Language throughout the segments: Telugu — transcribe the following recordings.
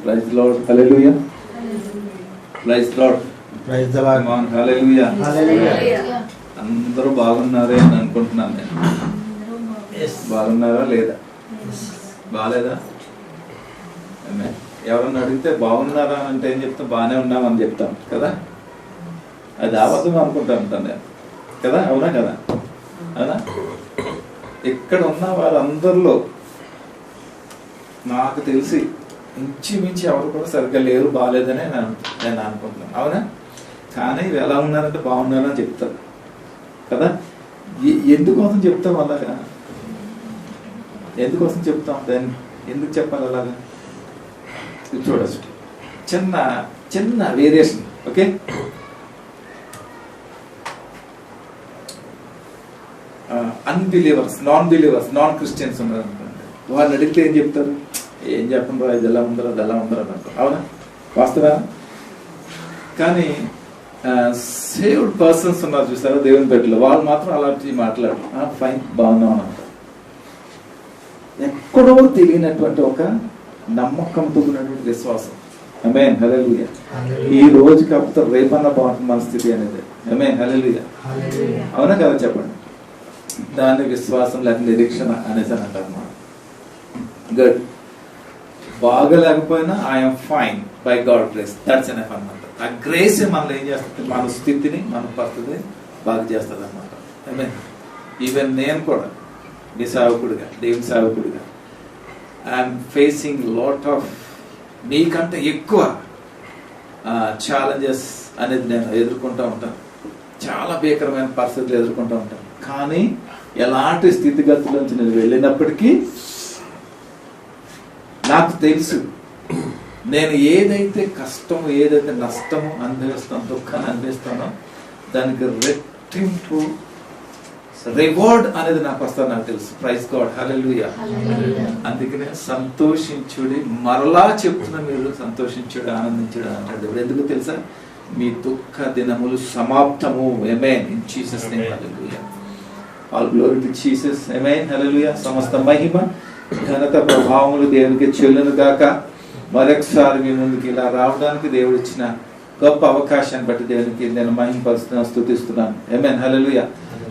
Praise Lord, hallelujah. Praise Lord, praise the Lord, hallelujah. Hallelujah. అందరూ బాగున్నారే అని అనుకుంటున్నాను నేను. బాగున్నారా లేదా? బాగాలేదా? ఎవరన్నా అడిగితే బాగున్నారా అంటే ఏం చెప్తాం? బాగానే ఉన్నామని చెప్తాం కదా. అది అబద్ధం అనుకుంటా ఉంటాను నేను కదా. అవునా కదా? అవునా? ఇక్కడ ఉన్న వారందరిలో నాకు తెలిసి ఇంచుమించి ఎవరు కూడా సరిగ్గా లేరు, బాగాలేదని నేను అనుకుంటున్నాను. అవునా? కానీ ఎలా ఉన్నారంటే బాగున్నారని చెప్తారు కదా. ఎందుకోసం చెప్తాం అలాగా? ఎందుకోసం చెప్తాం దాన్ని? ఎందుకు చెప్పాలి అలాగా? చూడచ్చు, చిన్న చిన్న variation. Okay, unbelievers, non Christians ఉన్నారు అనుకోండి. వాళ్ళని అడిగితే ఏం చెప్తారు? ఏం చెప్పండి, ఇది ఎలా ఉందరో అది ఎలా ఉందరో అని అంటారు. అవునా? వాస్తవా? కానీ సేవ్డ్ పర్సన్స్ ఉన్నారు చూసారా దేవుని బిడ్డలు, వాళ్ళు మాత్రం అలాంటి మాట్లాడరు. ఫైన్, బాగున్నాం అని అంటారు. ఎక్కడో తెలియనటువంటి ఒక నమ్మకంతో ఉన్నటువంటి విశ్వాసం. ఆమేన్, హల్లెలూయా. ఈ రోజు కాకపోతే రేపన్నా బాగుంటుంది మన స్థితి అనేది. ఆమేన్, హల్లెలూయా. అవునా కదా? చెప్పండి. దాన్ని విశ్వాసం లేక నిరీక్షణ అనేసి అని అంటారు. గుడ్. బాగలేకపోయినా I'm fine by God grace, that's enough అన్నమాట. ఆ గ్రేస్ మనల్ని ఏం చేస్తుంది? మన స్థితిని, మన పరిస్థితిని బాగు చేస్తుంది అన్నమాట. ఆమేన్. ఈవెన్ నేను కూడా మీ సేవకుడిగా, దేవుని సేవకుడిగా, ఐఎమ్ ఫేసింగ్ లాట్ ఆఫ్ మీకంటే ఎక్కువ ఛాలెంజెస్ అనేది నేను ఎదుర్కొంటూ ఉంటాను. చాలా భీకరమైన పరిస్థితులు ఎదుర్కొంటూ ఉంటాను. కానీ ఎలాంటి స్థితిగతుల నుంచి నేను వెళ్ళినప్పటికీ నాకు తెలుసు, నేను ఏదైతే కష్టము, ఏదైతే నష్టము అనుభవిస్తాను, దుఃఖాన్ని అనుభవిస్తానో దానికి రెట్టింపు రివార్డ్ అనేది నాకు వస్తుంది, నాకు తెలుసు. ప్రైజ్ గాడ్, హల్లెలూయా. అందుకనే సంతోషించుడి, మరలా చెప్తున్నా, మీరు సంతోషించుడు, ఆనందించుడు అంటాడు. ఎందుకు తెలుసా? మీ దుఃఖ దినములు సమాప్తము. Amen, in Jesus name, hallelujah. All glory to Jesus. Amen, hallelujah. సమస్త మహిమ, ఘనత, ప్రభావములు దేవునికి చెల్లును గాక. మరొకసారి మీ ముందుకి ఇలా రావడానికి దేవుడు ఇచ్చిన గొప్ప అవకాశాన్ని బట్టి దేవునికి నేను మహిమపరుస్తున్నాను, స్తుతిస్తున్నాను. ఆమేన్, హల్లెలూయా.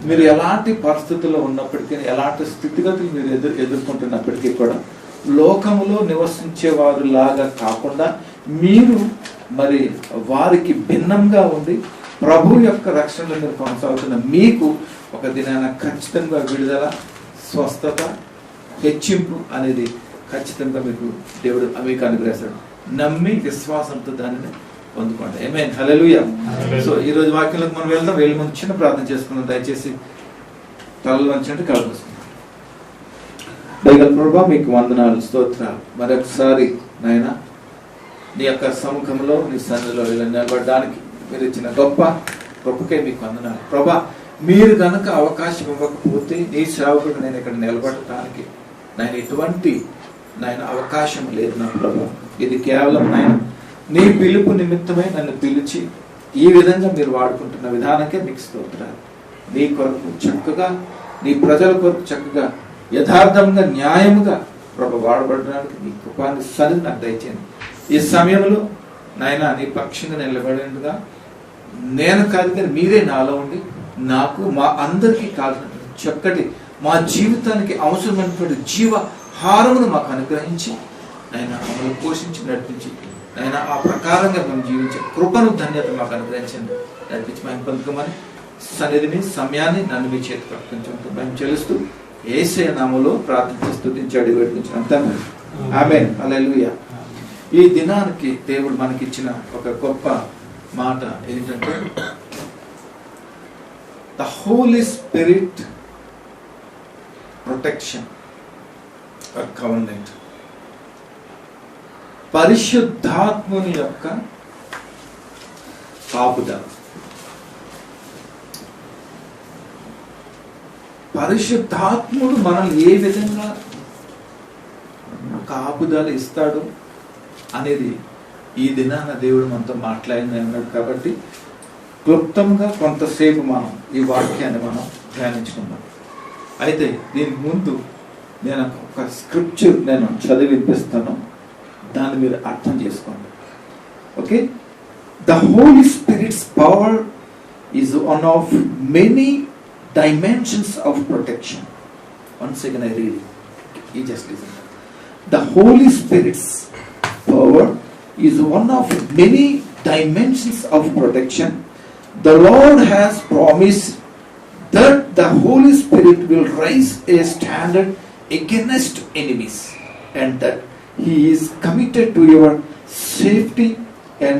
మీరు ఎలాంటి పరిస్థితుల్లో ఉన్నప్పటికీ, ఎలాంటి స్థితిగతులు మీరు ఎదుర్కొంటున్నప్పటికీ కూడా లోకములో నివసించే వారు లాగా కాకుండా మీరు మరి వారికి భిన్నంగా ఉండి ప్రభు యొక్క రక్షణలో మీరు కొనసాగుతున్న మీకు ఒక దినాన ఖచ్చితంగా విడుదల, స్వస్థత, హెచ్చింపు అనేది ఖచ్చితంగా మీకు దేవుడు మీకు అనుగ్రహిస్తాడు. నమ్మి విశ్వాసంతో దానిని పొందుకోండి. ఆమేన్, హల్లెలూయా. సో ఈ రోజు వాక్యంలోకి మనం వెళ్దాం. వెళ్ళి ముందు చిన్న ప్రార్థన చేసుకుందాం. దయచేసి తలలు వంచండి, కళ్ళు మూసుకుందాం. దయగల ప్రభువా, మీకు వందనాలు, స్తోత్రాలు. మరొకసారి నాయన నీ యొక్క సముఖంలో, నీ సన్నిధిలో ఇలా నిలబడడానికి మీరు ఇచ్చిన గొప్ప కృపకే మీకు వందనాలు. ప్రభా, మీరు కనుక అవకాశం ఇవ్వకపోతే నీ సేవకుడు నేను ఇక్కడ నిలబడటానికి నాయన ఎటువంటి నాయన అవకాశం లేదు నా ప్రభా. ఇది కేవలం నాయన నీ పిలుపు నిమిత్తమై నన్ను పిలిచి ఈ విధంగా మీరు వాడుకుంటున్న విధానకే మీకు స్తోత్రాలు. నీ కొరకు చక్కగా, నీ ప్రజల కొరకు చక్కగా, యథార్థంగా, న్యాయముగా ప్రభు వాడబడడానికి నీ కృపాన్ని సన్నిధి నాకు దయచేయండి. ఈ సమయంలో నాయన నీ పక్షంగా నిలబడేట్టుగా నేను కాదు కానీ మీరే నాలో ఉండి నాకు, మా అందరికీ కావాల్సిన చక్కటి, మా జీవితానికి అవసరమైనటువంటి జీవహారమును మాకు అనుగ్రహించి ఆయన మమ్మల్ని పోషించి నడిపించి ఆయన ఆ ప్రకారంగా మేము జీవించే కృపను, ధన్యత మాకు అనుగ్రహించండి. నడిపించి మేము పొందుకోమని సన్నిధిని, సమయాన్ని నన్ను మీ చేతికి అర్పించుకుంటూ మేము చెల్లిస్తూ యేసయ్య నామములో ప్రార్థించి స్తుతించి అడిగి పెట్టుకుంటున్నాం. ఆమేన్, హల్లెలూయా. ఈ దినానికి దేవుడు మనకిచ్చిన ఒక గొప్ప మాట ఏంటంటే the Holi Spirit protection covenant. పరిశుద్ధాత్ముని యొక్క కాపుదల. పరిశుద్ధాత్ముడు మనల్ని ఏ విధంగా కాపుదల ఇస్తాడు అనేది ఈ దినాన దేవుడు మనతో మాట్లాడింది అన్నాడు. కాబట్టి క్లుప్తంగా కొంతసేపు మనం ఈ వాక్యాన్ని మనం ధ్యానించుకుందాం. అయితే దీనికి ముందు నేను ఒక స్క్రిప్చర్ నేను చదివి వినిపిస్తాను. దాన్ని మీరు అర్థం చేసుకోండి. Okay, the holy spirits power is one of many dimensions of protection. Once again I read it. You just listen. The Holy Spirit's power is one of many dimensions of protection. The Lord has promised that the Holy Spirit will raise a standard against enemies, and that He is committed to your safety and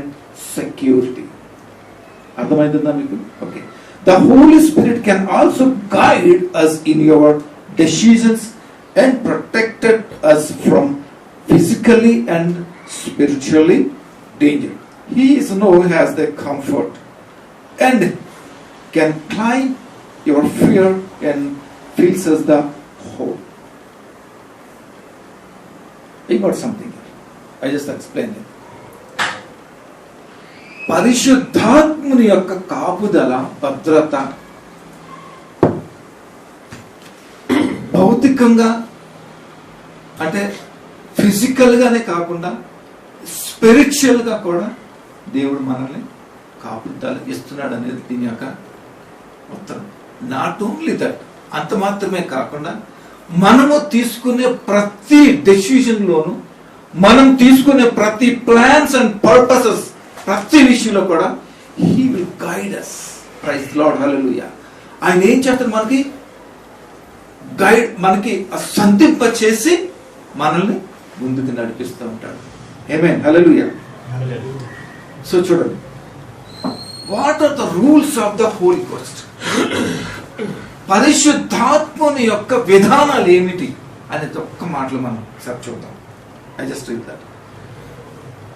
security. అర్థమైందా మీకు? Okay. The Holy Spirit can also guide us in your decisions and protect us from physically and spiritually danger. He is known as the comfort and can climb your fear and fills us the hope. I got something here. I just explained it. పరిశుద్ధాత్ముని యొక్క కాపుదల, భద్రత భౌతికంగా అంటే ఫిజికల్ గానే కాకుండా స్పిరిచువల్ గా కూడా దేవుడు మనల్ని కాపుదల ఇస్తున్నాడు అనేది దీని యొక్క ఉత్తరం. నాట్ ఓన్లీ దట్, అంత మాత్రమే కాకుండా మనము తీసుకునే ప్రతి డెసిషన్ లోను, మనం తీసుకునే ప్రతి ప్లాన్స్ అండ్ పర్పసెస్, ప్రతి విషయంలో కూడా he will guide us. Praise the Lord, hallelujah. ఆయన ఏం చేస్తాడు? మనకి సంధింప చేసి మనల్ని ముందుకు నడిపిస్తూ ఉంటాడు. ఆమేన్, హల్లెలూయా. సో చూడండి, what are the rules of the holy ghost? పరిశుద్ధాత్మని యొక్క విధానాలు ఏమిటి అనేది ఒక్క మాటలో మనం ఒకసారి చూద్దాం. I just read that.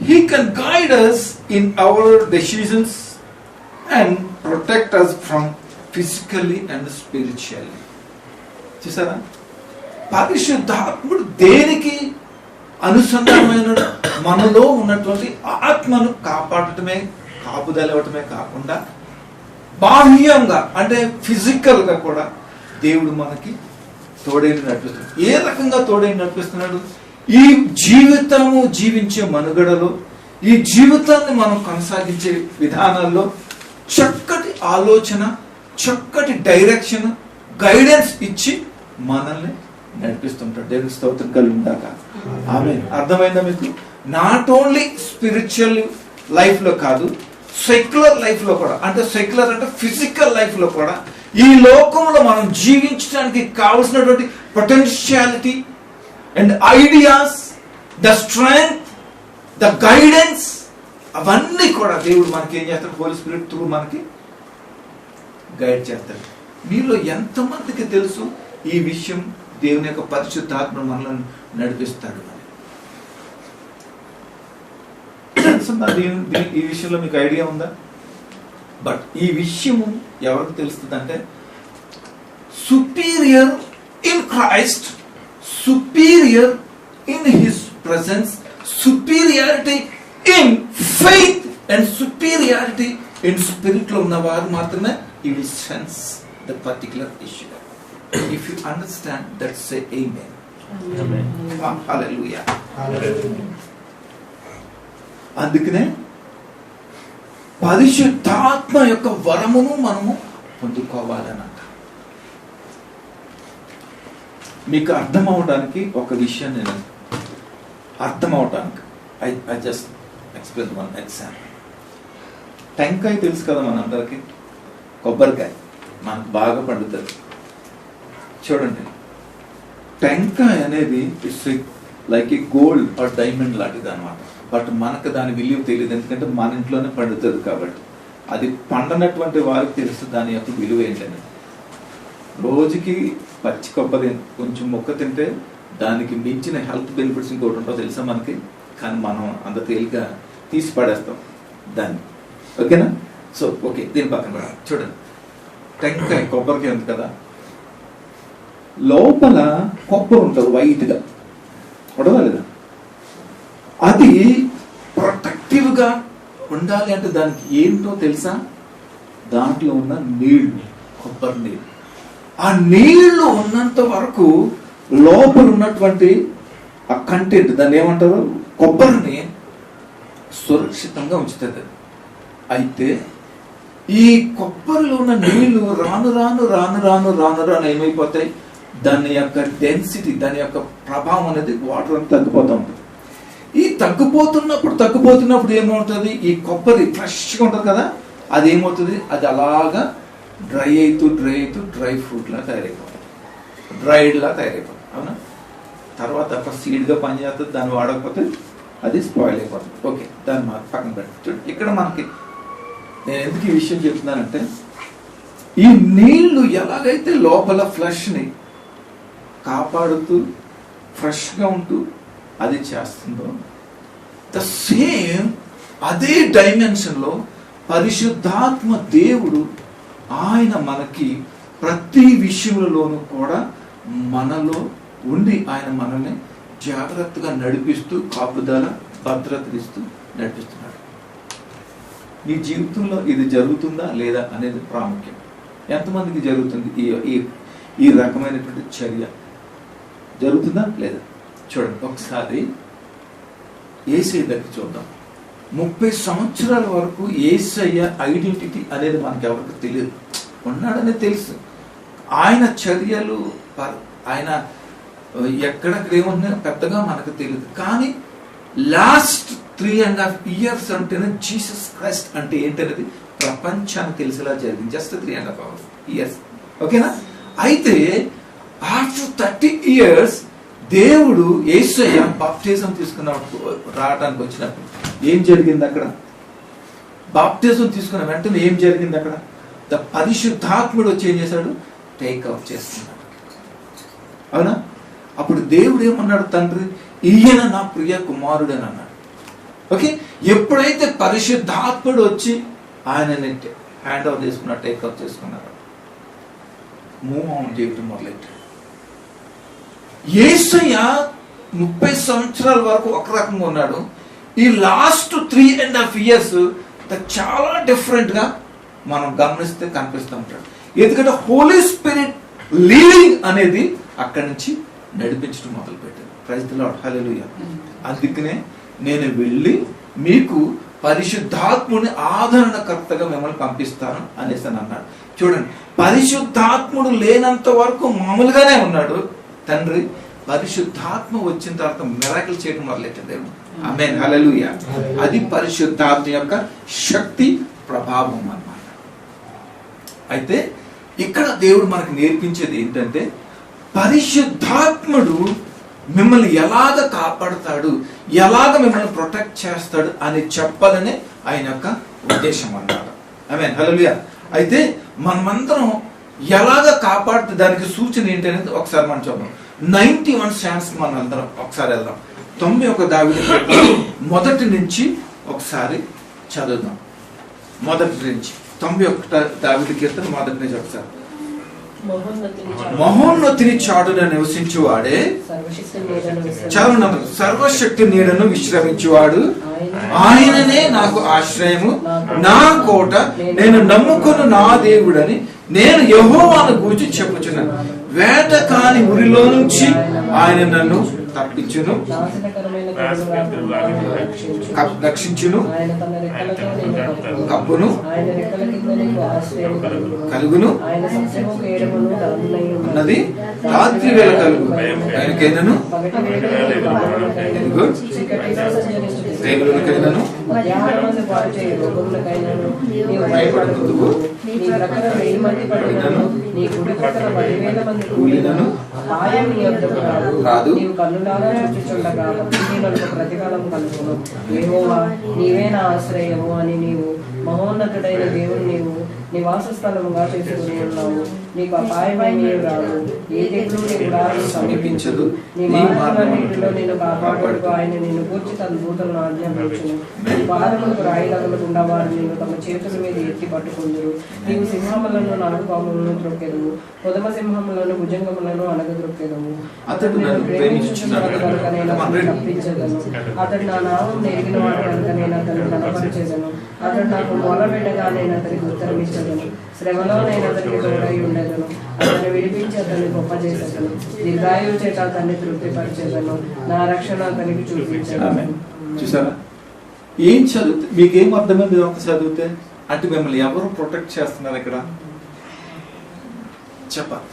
He can guide us in our decisions and protect us from physically and spiritually. చూసారా? పరిశుద్ధాత్ముడు దేనికి అనుసంధానమైన మనలో ఉన్నటువంటి ఆత్మను కాపాడటమే, కాపుదల ఇవ్వటమే కాకుండా బాహ్యంగా అంటే ఫిజికల్ గా కూడా దేవుడు మనకి తోడైన నడిపిస్తున్నాడు. ఏ రకంగా తోడైన నడిపిస్తున్నాడు? ఈ జీవితము జీవించే మనుగడలో, ఈ జీవితాన్ని మనం కొనసాగించే విధానాల్లో చక్కటి ఆలోచన, చక్కటి డైరెక్షన్, గైడెన్స్ ఇచ్చి మనల్ని నడిపిస్తుంటాడు. దేవుని స్తోత్రం కలుగుగాక. ఆమేన్. అర్థమైందా మీకు? నాట్ ఓన్లీ స్పిరిచువల్ లైఫ్ లో కాదు, సెక్యులర్ లైఫ్ లో కూడా, అంటే సెక్యులర్ అంటే ఫిజికల్ లైఫ్ లో కూడా, ఈ లోకంలో మనం జీవించడానికి కావలసినటువంటి potentiality and ideas, the strength, the guidance, అవన్నీ కూడా దేవుడు మనకి ఏం చేస్తాడు? హోలీ స్పిరిట్ త్రూ మనకి గైడ్ చేస్తాడు. మీలో ఎంతమందికి తెలుసు ఈ విషయం? దేవుని యొక్క పరిశుద్ధాత్మ మనల్ని నడిపిస్తాడు. ఈ విషయంలో మీకు ఐడియా ఉందా? బట్ ఈ విషయము ఎవరికి తెలుస్తుంది అంటే, superior in Christ, superior in his presence, superiority in faith and superiority in spirit lo unnavaru maatrame he will sense the particular issue. If you understand that, say amen. Amen. Hallelujah. Hallelujah. అందుకనే పరిశుద్ధాత్మ యొక్క వరమును మనము పొందుకోవాలనంట. మీకు అర్థం అవడానికి ఒక విషయం, నేను అర్థం అవడానికి I just explain one example. టెంకాయ తెలుసు కదా మనందరికి, కొబ్బరికాయ మనకు బాగా పండుతుంది. చూడండి, టెంకాయ అనేది it's like A gold or diamond లాంటిది అనమాట. బట్ మనకు దాని విలువ తెలియదు, ఎందుకంటే మన ఇంట్లోనే పండుతుంది కాబట్టి. అది పండనటువంటి వారికి తెలుసు దాని యొక్క విలువ ఏంటని. రోజుకి పచ్చి కొబ్బరి కొంచెం మొక్క తింటే దానికి మించిన హెల్త్ బెనిఫిట్స్ ఇంకోటి ఉంటుందో తెలుసా మనకి, కానీ మనం అంత తేలిక తీసి పడేస్తాం దాన్ని. ఓకేనా? సో ఓకే, దీని పక్కన చూడండి, టెంకాయ కొబ్బరికాయ ఉంది కదా, లోపల కొబ్బరి ఉంటుంది వైట్గా, ఉండదా లేదా? అది ప్రొటెక్టివ్ గా ఉండాలి అంటే దానికి ఏంటో తెలుసా? దాంట్లో ఉన్న నీళ్లు, కొబ్బరి నీళ్ళు. ఆ నీళ్లు ఉన్నంత వరకు లోపల ఉన్నటువంటి ఆ కంటెంట్ దాన్ని ఏమంటారు, కొబ్బరిని సురక్షితంగా ఉంచుతుంది. అయితే ఈ కొబ్బరిలో ఉన్న నీళ్లు రాను రాను రాను రాను రాను రాను ఏమైపోతాయి, దాని యొక్క డెన్సిటీ, దాని యొక్క ప్రభావం అనేది వాటర్ అంతా తగ్గిపోతూ ఉంటుంది. ఈ తగ్గిపోతున్నప్పుడు ఏమవుతుంది, ఈ కొబ్బరి ఫ్రెష్గా ఉంటుంది కదా, అది ఏమవుతుంది, అది అలాగా డ్రై అవుతూ డ్రై ఫ్రూట్ లా తయారైపోతుంది, డ్రైడ్ లా తయారైపోతుంది. అవునా, తర్వాత ఒక సీడ్గా పనిచేస్తుంది, దాన్ని వాడకపోతే అది స్పాయిల్ అయిపోతుంది. ఓకే, దాన్ని పక్కన పెట్టి ఇక్కడ మనకి నేను ఎందుకు ఈ విషయం చెప్తున్నానంటే, ఈ నీళ్లు ఎలాగైతే లోపల ఫ్లష్ని కాపాడుతూ ఫ్రెష్గా ఉంటూ అది చేస్తుందో, ద సేమ్ అదే డైమెన్షన్లో పరిశుద్ధాత్మ దేవుడు ఆయన మనకి ప్రతి విషయంలోనూ కూడా మనలో ఉండి ఆయన మనల్ని జాగ్రత్తగా నడిపిస్తూ కాపుదల భద్రత ఇస్తూ నడిపిస్తున్నాడు. నీ జీవితంలో ఇది జరుగుతుందా లేదా అనేది ప్రాముఖ్యం. ఎంతమందికి జరుగుతుంది ఈ రకమైనటువంటి చర్య? జరుగుతుందా లేదా చూడండి. ఒకసారి యేసయ్య దగ్గర చూద్దాం. 30 సంవత్సరాల వరకు యేసయ్య ఐడెంటిటీ అనేది మనకి ఎవరికి తెలియదు. ఉన్నాడనే తెలుసు, ఆయన చర్యలు ఆయన ఎక్కడెక్కడ ఏమన్నా పెద్దగా మనకు తెలియదు. కానీ లాస్ట్ 3.5 years అంటేనే జీసస్ క్రైస్ట్ అంటే ఏంటనేది ప్రపంచానికి తెలిసేలా జరిగింది. Just 3.5 years. ఓకేనా? అయితే ఆఫ్టర్ 30 years దేవుడు యేసయ్య బాప్టిజం తీసుకున్నప్పుడు రావడానికి వచ్చినప్పుడు ఏం జరిగింది అక్కడ? బాప్టిజం తీసుకున్న వెంటనే ఏం జరిగింది అక్కడ? ద పరిశుద్ధాత్ముడు వచ్చి ఏం చేశాడు? టేక్అవుట్ చేస్తున్నాడు. అవునా? అప్పుడు దేవుడు ఏమన్నాడు? తండ్రి, ఈయన నా ప్రియ కుమారుడు అని అన్నాడు. ఓకే, ఎప్పుడైతే పరిశుద్ధాత్ముడు వచ్చి ఆయనని హ్యాండ్ ఓవర్ చేసుకున్నాడు, టేక్అవుట్ చేసుకున్నారు, మూవ్ ఆన్ చేయటం మొదలెట్టాడు. యేసయ్య 30 సంవత్సరాల వరకు ఒక రకంగా ఉన్నాడు. ఈ లాస్ట్ 3.5 years చాలా డిఫరెంట్ గా మనం గమనిస్తే కనిపిస్తూ ఉంటాడు. ఎందుకంటే హోలీ స్పిరిట్ లీడింగ్ అనేది అక్కడి నుంచి నడిపించడం మొదలు పెట్టాడు. ప్రైజ్ ది లార్డ్, హల్లెలూయా. అందుకనే నేను వెళ్ళి మీకు పరిశుద్ధాత్ముని ఆదరణకర్తగా మిమ్మల్ని పంపిస్తాను అనేసి అని అన్నాడు. చూడండి, పరిశుద్ధాత్ముడు లేనంత వరకు మామూలుగానే ఉన్నాడు తండ్రి. పరిశుద్ధాత్మ వచ్చిన తర్వాత మిరాకిల్ చేయడం మొదలెట్టాడు దేవుడు. ఆమేన్, హల్లెలూయా. అది పరిశుద్ధాత్మ యొక్క శక్తి ప్రభావం అన్నమాట. అయితే ఇక్కడ దేవుడు మనకు నేర్పించేది ఏంటంటే, పరిశుద్ధాత్ముడు మిమ్మల్ని ఎలాగ కాపాడుతాడు, ఎలాగ మిమ్మల్ని ప్రొటెక్ట్ చేస్తాడు అని చెప్పాలనే ఆయన యొక్క ఉద్దేశం అన్నాడు. ఆమేన్, హల్లెలూయా. అయితే మనమందరం ఎలాగ కాపాడుతూ దానికి సూచన ఏంటనేది ఒకసారి మనం చూద్దాం. 91 Psalms మనం అందరం ఒకసారి వెళ్దాం. 91 దావీదు మొదటి నుంచి ఒకసారి చదువుదాం. మొదటి నుంచి 91 దావీదు కీర్తన మొదటి నుంచి ఒకసారి. మహోన్నతిని చాటున నివసించువాడే, సర్వశక్తి నీడను విశ్రమించువాడు, ఆయననే నాకు ఆశ్రయము, నా కోట, నేను నమ్ముకున్న నా దేవుడని నేను యెహోవాను గూర్చి చెప్పుచున్నాను. వేట కాని ఉరిలో నుంచి ఆయన నన్ను తప్పించును, రక్షించును, కప్పును కలుగును అన్నది రాత్రి వేళ కలుగు. ఆయనకైనను దేవులకైనను భయపడకుందువు, కూలినను రాదు. ప్రతికాలం కలుగును. యెహోవా నీవే నా ఆశ్రయము అని నీవు మహోన్నతుడైన దేవుడు నీవు నివాస స్థలముగా చేసుకుని ఉన్నావు. నీకు అపాయమైన నీవు రాదు, ఏ దిగులు నీ గుడారం సమీపించదు. నీ మార్గాలన్నిటిలో నేను కాపాడుటకు ఆయన నిన్ను గూర్చి తన దూతలను ఆజ్ఞాపించును. నీ పాదములకు రాయి తగలకుండా వారు నిన్ను తమ చేతుల మీద ఎత్తి పట్టుకుందురు. నీ నీవు సింహములను నాగుపాములను త్రొక్కెదవు, కొదమ సింహములను భుజంగములను అనగద్రొక్కెదవు. అతడు నేను ప్రేమించుచున్నాడు కనుక నేను అతన్ని తప్పించెదను. అతడు నా నామం ఎరిగిన వాడు కనుక నేను అతన్ని కనపరచెదను. అతడు నాకు మొరపెట్టగా నేను అతనికి ఉత్తరమిచ్చెదను. శ్రమలో నేను అతనికి తోడై ఉండెదను. అతన్ని విడిపించి అతన్ని గొప్ప చేసేదను. దీర్ఘాయువు చేత అతన్ని తృప్తిపరిచెదను. నా రక్షణ అతనికి చూపించెదను. చూసారా? ఏం చదివితే మీకేం అర్థమైంది ఒక చదివితే? అంటే మిమ్మల్ని ఎవరు ప్రొటెక్ట్ చేస్తున్నారు ఇక్కడ? చెప్పాలి.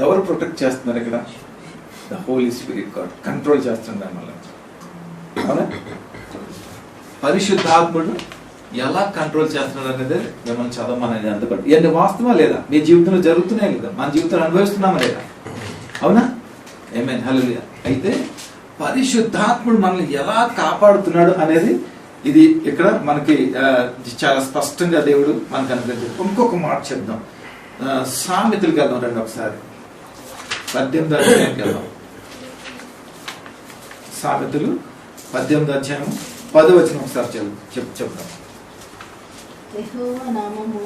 ఎవరు ప్రొటెక్ట్ చేస్తున్నారు ఇక్కడ? The Holi spirit God control చేస్తున్నారు మళ్ళీ. అవునా? పరిశుద్ధాత్ముడు ఎలా కంట్రోల్ చేస్తున్నాడు అనేది మిమ్మల్ని చదవమనేది అందుకని. ఇవన్నీ వాస్తవా లేదా? మీ జీవితంలో జరుగుతున్నాయి లేదా? మన జీవితంలో అనుభవిస్తున్నామా లేదా? అవునా? ఆమేన్, హల్లెలూయా. అయితే పరిశుద్ధాత్ముడు మనల్ని ఎలా కాపాడుతున్నాడు అనేది ఇది ఇక్కడ మనకి చాలా స్పష్టంగా దేవుడు మనకు అనుగ్రహించాడు. ఇంకొక మాట చెప్దాం. సామెతలకు వెళ్దాం రండి ఒకసారి. 18వ అధ్యాయంకి వెళ్దాం. సామెతలు 18వ అధ్యాయం 10వ వచనం ఒకసారి చెప్దాం. యెహోవా నామము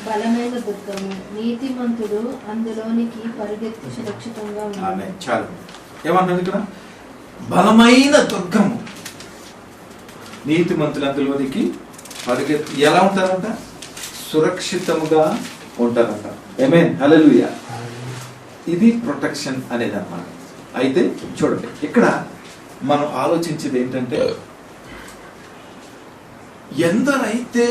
బలమైన దుర్గము, నీతిమంతుడు అందులోనికి పరిగెత్తి సురక్షితంగా ఉన్నాడు. చాలు. ఏమన్నది ఇక్కడ? బలమైన దుర్గము, నీతిమంతులు అందులోనికి పరిగెత్తి ఎలా ఉంటారంట? సురక్షితముగా ఉంటారంట. ఆమేన్, హల్లెలూయా. ఇది ప్రొటెక్షన్ అనేది అన్నమాట. అయితే చూడండి, ఇక్కడ మనం ఆలోచించేది ఏంటంటే, ఎందరైతే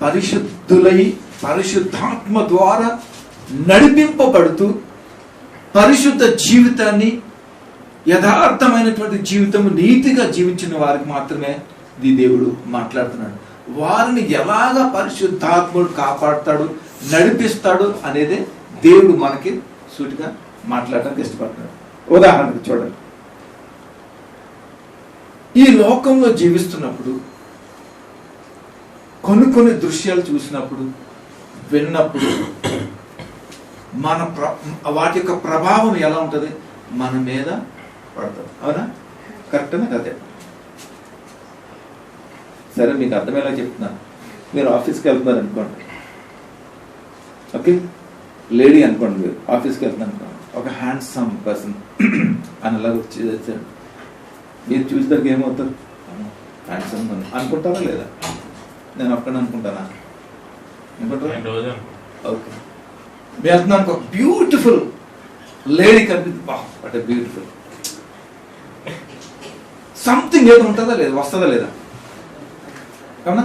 పరిశుద్ధులై పరిశుద్ధాత్మ ద్వారా నడిపింపబడుతూ పరిశుద్ధ జీవితాన్ని, యథార్థమైనటువంటి జీవితము నీతిగా జీవించిన వారికి మాత్రమే ఈ దేవుడు మాట్లాడుతున్నాడు. వారిని ఎలాగా పరిశుద్ధాత్ముడు కాపాడుతాడు, నడిపిస్తాడు అనేది దేవుడు మనకి సూటిగా మాట్లాడడానికి ఇష్టపడుతున్నాడు. ఉదాహరణకు చూడండి, ఈ లోకంలో జీవిస్తున్నప్పుడు కొన్ని దృశ్యాలు చూసినప్పుడు, విన్నప్పుడు వాటి యొక్క ప్రభావం ఎలా ఉంటుంది మన మీద పడుతుంది. అవునా? కరెక్టేనా కదే? సరే, మీకు అర్థమయ్యేలా చెప్తున్నాను. మీరు ఆఫీస్కి వెళ్తున్నారు అనుకోండి, ఓకే, లేడీ అనుకోండి, మీరు ఆఫీస్కి వెళ్తున్నారు అనుకోండి, ఒక హ్యాండ్సమ్ పర్సన్ అని అలా వచ్చేసాడు, మీరు చూసేదానికి ఏమవుతారు? హ్యాండ్సమ్ అనుకుంటారా లేదా? నేను ఒక్కడే అనుకుంటానా? అనుకుంటారా? ఓకే. మీరు వెళ్తున్నాను, ఒక బ్యూటిఫుల్ లేడీ కనిపిస్తుంది, వాట్ ఏ బ్యూటిఫుల్ సంథింగ్ ఏదో ఉంటుందా లేదా? వస్తుందా లేదా? అవునా?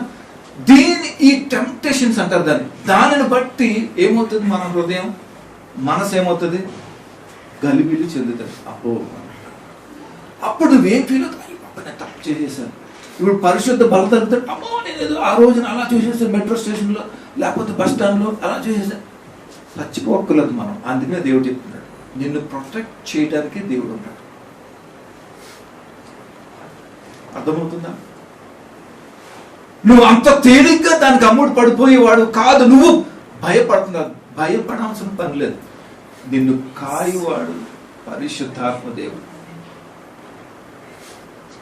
ఈ టెంప్టేషన్స్ అంటారు దానిని బట్టి ఏమవుతుంది? మన హృదయం, మనసు ఏమవుతుంది? గలిబిలి చెందుతుంది. అప్పుడు నువ్వేం ఫీల్ అవుతావు? నేను తప్పు చేసేసాను. ఇప్పుడు పరిశుద్ధ బలం తగ్గుతాడు. అమ్మో, నేను ఏదో ఆ రోజున అలా చూసేసాను, మెట్రో స్టేషన్లో లేకపోతే బస్ స్టాండ్లో అలా చూసేసాను. చచ్చిపోక్కర్లేదు మనం. అందుకనే దేవుడు చెప్తున్నాడు, నిన్ను ప్రొటెక్ట్ చేయడానికి దేవుడు ఉంటాడు. అర్థమవుతుందా? నువ్వు అంత తేలిగ్గా దానికి అమ్ముడు పడిపోయేవాడు కాదు. నువ్వు భయపడుతున్నావు. భయపడాల్సిన పని లేదు. నిన్ను కాయువాడు పరిశుద్ధాత్మ దేవుడు.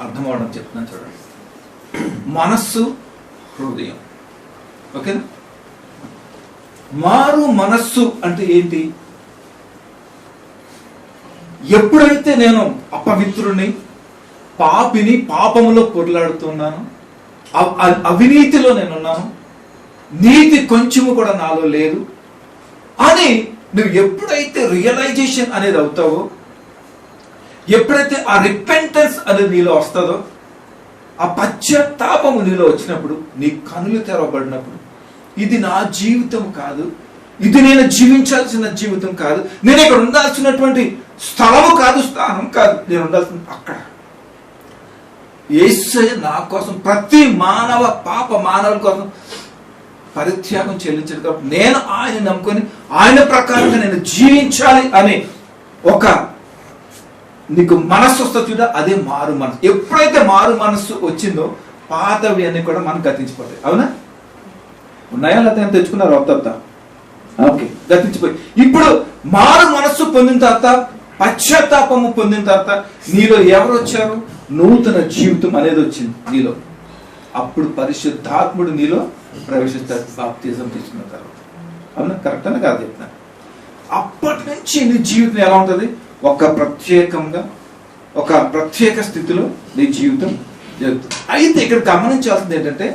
అర్థమవడం చెప్తున్నాను చూడండి. మనస్సు, హృదయం. ఓకేనా? మారు మనస్సు అంటే ఏంటి? ఎప్పుడైతే నేను అపవిత్రుని, పాపిని, పాపములో పొరలాడుతున్నాను, అవినీతిలో నేనున్నాను, నీతి కొంచెము కూడా నాలో లేదు అని నువ్వు ఎప్పుడైతే రియలైజేషన్ అనేది అవుతావో, ఎప్పుడైతే ఆ రిపెంటెన్స్ అనేది నీలో వస్తుందో, ఆ పశ్చాత్తాపము నీలో వచ్చినప్పుడు, నీ కనులు తెరవబడినప్పుడు, ఇది నా జీవితం కాదు, ఇది నేను జీవించాల్సిన జీవితం కాదు, నేను ఇక్కడ ఉండాల్సినటువంటి స్థలము కాదు, స్థానం కాదు, నేను ఉండాల్సిన అక్కడ యేసయ్య నా కోసం, ప్రతి మానవ పాప మానవుల కోసం పరిత్యాగం చెల్లించాడు కాబట్టి నేను ఆయన నమ్ముకొని ఆయన ప్రకారంగా నేను జీవించాలి అని ఒక నీకు మనస్సు వస్తుంది చూడ, అదే మారు మనసు. ఎప్పుడైతే మారు మనస్సు వచ్చిందో పాతవి అన్ని కూడా మనం గతించిపోతాయి. అవునా? ఉన్నాయా లేకపోతే తెచ్చుకున్నారు? వద్ద ఓకే, గతించిపోయి ఇప్పుడు మారు మనస్సు పొందిన తర్వాత, పశ్చాత్తాపము పొందిన తర్వాత నీలో ఎవరు వచ్చారు? నూతన జీవితం అనేది వచ్చింది నీలో. అప్పుడు పరిశుద్ధాత్ముడు నీలో ప్రవేశిస్తారు బాప్తిజం తీసుకున్న తర్వాత. అవునా? కరెక్ట్ అని కాదు చెప్తాను. అప్పటి నుంచి నీ జీవితం ఎలా ఉంటుంది? ఒక ప్రత్యేక స్థితిలో నీ జీవితం జరుగుతుంది. అయితే ఇక్కడ గమనించాల్సింది ఏంటంటే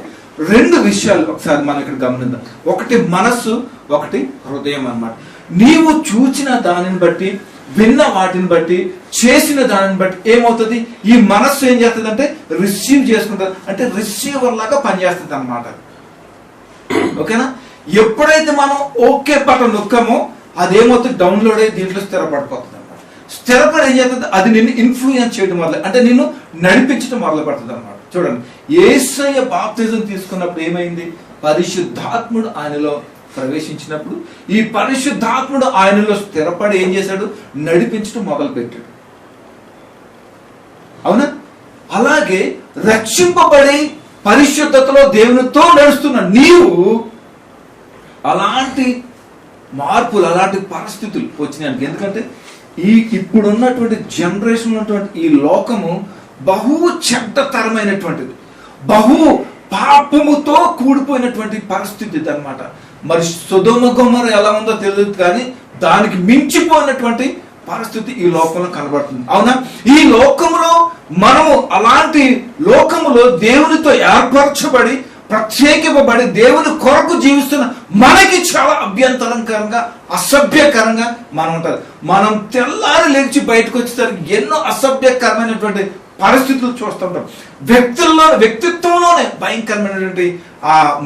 2 విషయాలు ఒకసారి మనం ఇక్కడ గమనిద్దాం. ఒకటి మనస్సు, ఒకటి హృదయం అన్నమాట. నీవు చూచిన దానిని బట్టి, విన్న వాటిని బట్టి, చేసిన దానిని బట్టి ఏమవుతుంది? ఈ మనస్సు ఏం చేస్తుంది అంటే రిసీవ్ చేసుకుంటుంది, అంటే రిసీవర్ లాగా పనిచేస్తుంది అన్నమాట. ఓకేనా? ఎప్పుడైతే మనం ఓకే బటన్ నొక్కామో అదేమవుతుంది? డౌన్లోడ్ అయ్యి దీంట్లో స్థిరపడిపోతుంది అన్నమాట. స్థిరపడి ఏం చేస్తుంది? అది నిన్ను ఇన్ఫ్లుయెన్స్ చేయడం వల్ల, అంటే నిన్ను నడిపించడం మొదలు పెడుతుంది అన్నమాట. చూడండి, యేసయ్య బాప్తిజం తీసుకున్నప్పుడు ఏమైంది? పరిశుద్ధాత్ముడు ఆయనలో ప్రవేశించినప్పుడు ఈ పరిశుద్ధాత్ముడు ఆయనలో స్థిరపడి ఏం చేశాడు? నడిపించడం మొదలు పెట్టాడు. అవునా? అలాగే రక్షింపబడి పరిశుద్ధతలో దేవునితో నడుస్తున్న నీవు అలాంటి మార్పులు, అలాంటి పరిస్థితులు వచ్చినాయి. ఎందుకంటే ఇప్పుడున్నటువంటి జనరేషన్ ఉన్నటువంటి ఈ లోకము బహు చెడ్డతరమైనటువంటిది, బహు పాపముతో కూడిపోయినటువంటి పరిస్థితి అన్నమాట. మరి సొదొమ గొమొర్రా ఎలా ఉందో తెలియదు, కానీ దానికి మించిపోయినటువంటి పరిస్థితి ఈ లోకంలో కనబడుతుంది. అవునా? ఈ లోకంలో మనము అలాంటి లోకములో దేవునితో ఏర్పరచబడి ప్రత్యేకింపబడి దేవుని కొరకు జీవిస్తున్న మనకి చాలా అభ్యంతరకరంగా, అసభ్యకరంగా మనం ఉంటుంది. మనం తెల్లారి లేచి బయటకు వచ్చేసరికి ఎన్నో అసభ్యకరమైనటువంటి పరిస్థితులు చూస్తుంటాం. వ్యక్తిత్వంలోనే భయంకరమైనటువంటి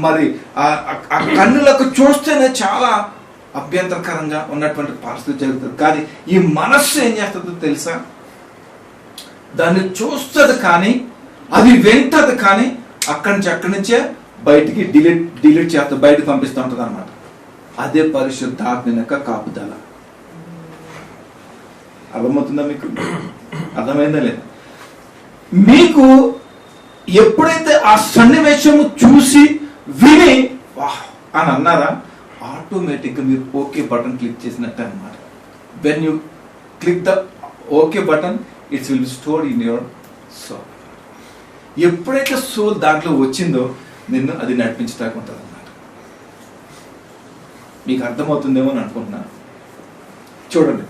మరి ఆ కన్నులకు చూస్తేనే చాలా అభ్యంతరకరంగా ఉన్నటువంటి పరిస్థితి జరుగుతుంది. కానీ ఈ మనస్సు ఏం చేస్తుందో తెలుసా? దాన్ని చూస్తుంది కానీ, అది వింటది కానీ, అక్కడి నుంచే బయటికి డిలీట్ చేస్తుంది, బయటకు పంపిస్తూ ఉంటుంది అన్నమాట. అదే పరిశుద్ధాత్మ యొక్క కాపుదల. అర్థమవుతుందా మీకు? అర్థమైందా లేదా? మీకు ఎప్పుడైతే ఆ సన్నివేశము చూసి విని వాహ్ అని అన్నారా, ఆటోమేటిక్గా మీరు ఓకే బటన్ క్లిక్ చేసినట్టు అనమాట. When you click the okay button, it's will store in your soul. ఎప్పుడైతే సోల్ దాంట్లో వచ్చిందో నిన్ను అది నడిపించడానికి ఉంటుంది అన్నమాట. మీకు అర్థమవుతుందేమో అని అనుకుంటున్నాను. చూడండి,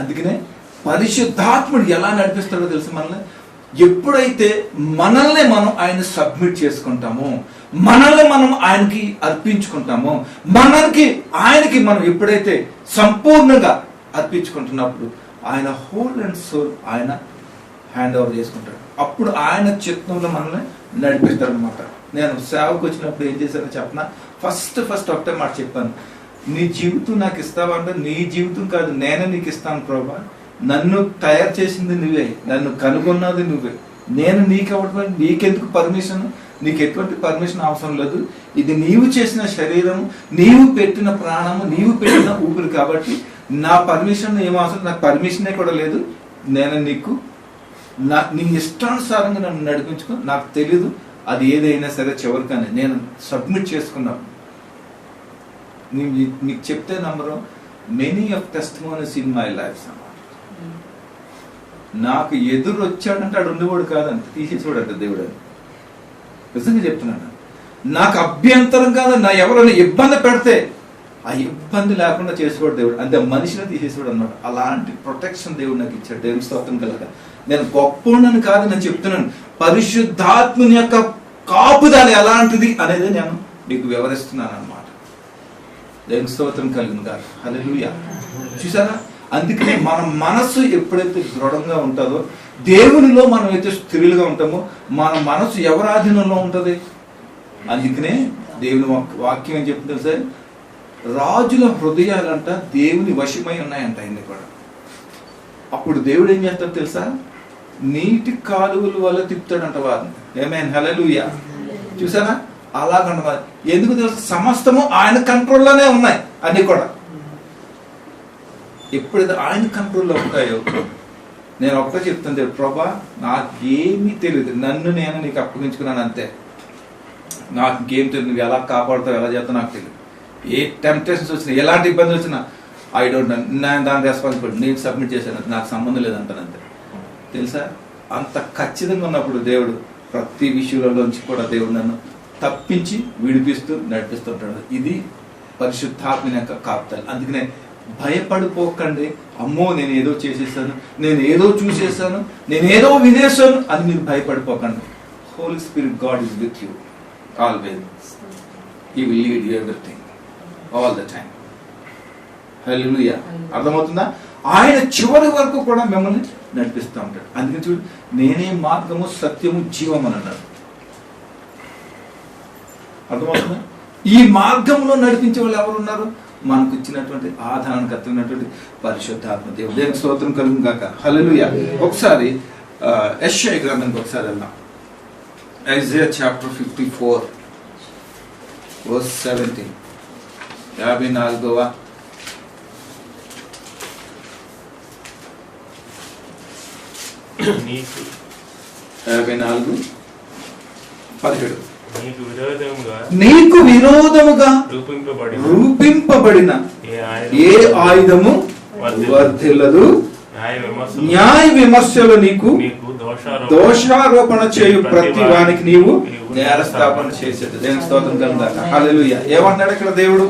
అందుకనే పరిశుద్ధాత్ముడు ఎలా నడిపిస్తాడో తెలుసు మనల్ని. ఎప్పుడైతే మనల్ని మనం ఆయన సబ్మిట్ చేసుకుంటామో, మనల్ని మనం ఆయనకి అర్పించుకుంటామో, ఆయనకి మనం ఎప్పుడైతే సంపూర్ణంగా అర్పించుకుంటున్నప్పుడు ఆయన హోల్ అండ్ సోల్ ఆయన హ్యాండ్ ఓవర్ చేసుకుంటాడు. అప్పుడు ఆయన చిత్తంలో మనల్ని నడిపిస్తాడు అనమాట. నేను సేవకు వచ్చినప్పుడు ఏం చేశానో చెప్పనా? ఫస్ట్ ఒకటే మాట చెప్పాను, నీ జీవితం నాకు ఇస్తావా అంటే, నీ జీవితం కాదు నేనే నీకు ఇస్తాను ప్రభా. నన్ను తయారు చేసింది నువ్వే, నన్ను కనుగొన్నది నువ్వే. నేను నీకు అవ్వడం, నీకెందుకు పర్మిషన్? నీకు ఎటువంటి పర్మిషన్ అవసరం లేదు. ఇది నీవు చేసిన శరీరము, నీవు పెట్టిన ప్రాణము, నీవు పెట్టిన ఊపిరి. కాబట్టి నా పర్మిషన్ ఏం అవసరం? నాకు పర్మిషనే కూడా లేదు. నేను నీ ఇష్టానుసారంగా నన్ను నడిపించుకో. నాకు తెలీదు అది ఏదైనా సరే, చివరికని నేను సబ్మిట్ చేసుకున్నాను. మీకు చెప్తే నమ్మరు, many of testimonies in my life. నాకు ఎదురు వచ్చాడంటే ఆడు ఉండేవాడు కాదంటే తీసేసేవాడంట దేవుడు అని. నిజంగా చెప్తున్నాను. నాకు అభ్యంతరం కాదు, నా ఎవరైనా ఇబ్బంది పెడితే ఆ ఇబ్బంది లేకుండా చేసేవాడు దేవుడు. అంతే, మనిషిని తీసేసేవాడు అన్నమాట. అలాంటి ప్రొటెక్షన్ దేవుడు నాకు ఇచ్చాడు. దేవుని స్తోత్రం కలగా. నేను గొప్పని కాదు, నేను చెప్తున్నాను పరిశుద్ధాత్ముని యొక్క కాపుదల ఎలాంటిది అనేది నేను మీకు వివరిస్తున్నాను అన్నమాట. దేవుని స్తోత్రం కలిగిన కాదు. హల్లెలూయా. చూసారా? అందుకనే మన మనస్సు ఎప్పుడైతే దృఢంగా ఉంటుందో, దేవునిలో మనం అయితే స్థిరులుగా ఉంటామో, మన మనసు ఎవరి ఆధీనంలో ఉంటుంది? అందుకనే దేవుని వాక్యం ఏం చెప్తుంది సార్? రాజుల హృదయాలంట దేవుని వశమై ఉన్నాయంట అన్ని కూడా. అప్పుడు దేవుడు ఏం చేస్తాడు తెలుసా? నీటి కాలువల వల్ల తిప్పుతాడంట వారిని. ఆమేన్, హల్లెలూయా. చూసారా? అలాగంట. ఎందుకు తెలుసు? సమస్తము ఆయన కంట్రోల్లోనే ఉన్నాయి అన్ని కూడా. ఎప్పుడైతే ఆయన కంట్రోల్లో ఉంటాయో, నేను ఒక్కటే చెప్తాను, ప్రభా నాకేమీ తెలియదు, నన్ను నేను నీకు అప్పగించుకున్నాను అంతే. నాకు ఇంకేం తెలియదు, నువ్వు ఎలా కాపాడుతావు, ఎలా చేస్తావు నాకు తెలియదు. ఏ టెంప్టేషన్స్ వచ్చినా, ఎలాంటి ఇబ్బందులు వచ్చినా ఐ డోంట్ నో, నేను దాని రెస్పాన్సిబిలిటీ నేను సబ్మిట్ చేశాను, నాకు సంబంధం లేదంటాను అంతే. తెలుసా? అంత ఖచ్చితంగా ఉన్నప్పుడు దేవుడు ప్రతి విషయంలోంచి కూడా దేవుడు నన్ను తప్పించి విడిపిస్తూ నడిపిస్తుంటాడు. ఇది పరిశుద్ధాత్మ యొక్క కాపుదల. అందుకనే భయపడిపోకండి, అమ్మో నేను ఏదో చేసేసాను, నేను ఏదో చూసేసాను, నేను ఏదో వినేసాను అని మీరు భయపడిపోకండి. Holy spirit God is with you always. He will lead you everything all the time. Hallelujah. అర్థమవుతుందా? ఆయన చివరి వరకు కూడా మిమ్మల్ని నడిపిస్తూ ఉంటాడు. అందుకని చూడు, నేనే మార్గము సత్యము జీవం అని అన్నాడు. అర్థమవుతుందా? ఈ మార్గంలో నడిపించే వాళ్ళు ఎవరు ఉన్నారు? మనకు ఇచ్చినటువంటి ఆధారణకర్తమైనటువంటి పరిశుద్ధాత్మ దేవుడు. దేవునికి స్తోత్రం కలుగును గాక. హల్లెలూయా. ఒకసారి యెషయా గ్రంథానికి ఒకసారి వెళ్దాం. Isaiah chapter 54 verse 17. 54వ నీకు 54:17. నీకు నీకు విరోధముగా విరోధముగా రూపింపబడిన ఏ ఆయుధము వర్ధిల్లదు. న్యాయ విమర్శలు నీకు దోషారోపణ చేయు ప్రతి వానికి నీవు నేరస్థాపన చేసేది. దేవుని స్తోత్రం కలుగుగాక. హల్లెలూయా. ఏమంటున్నాడు ఇక్కడ దేవుడు?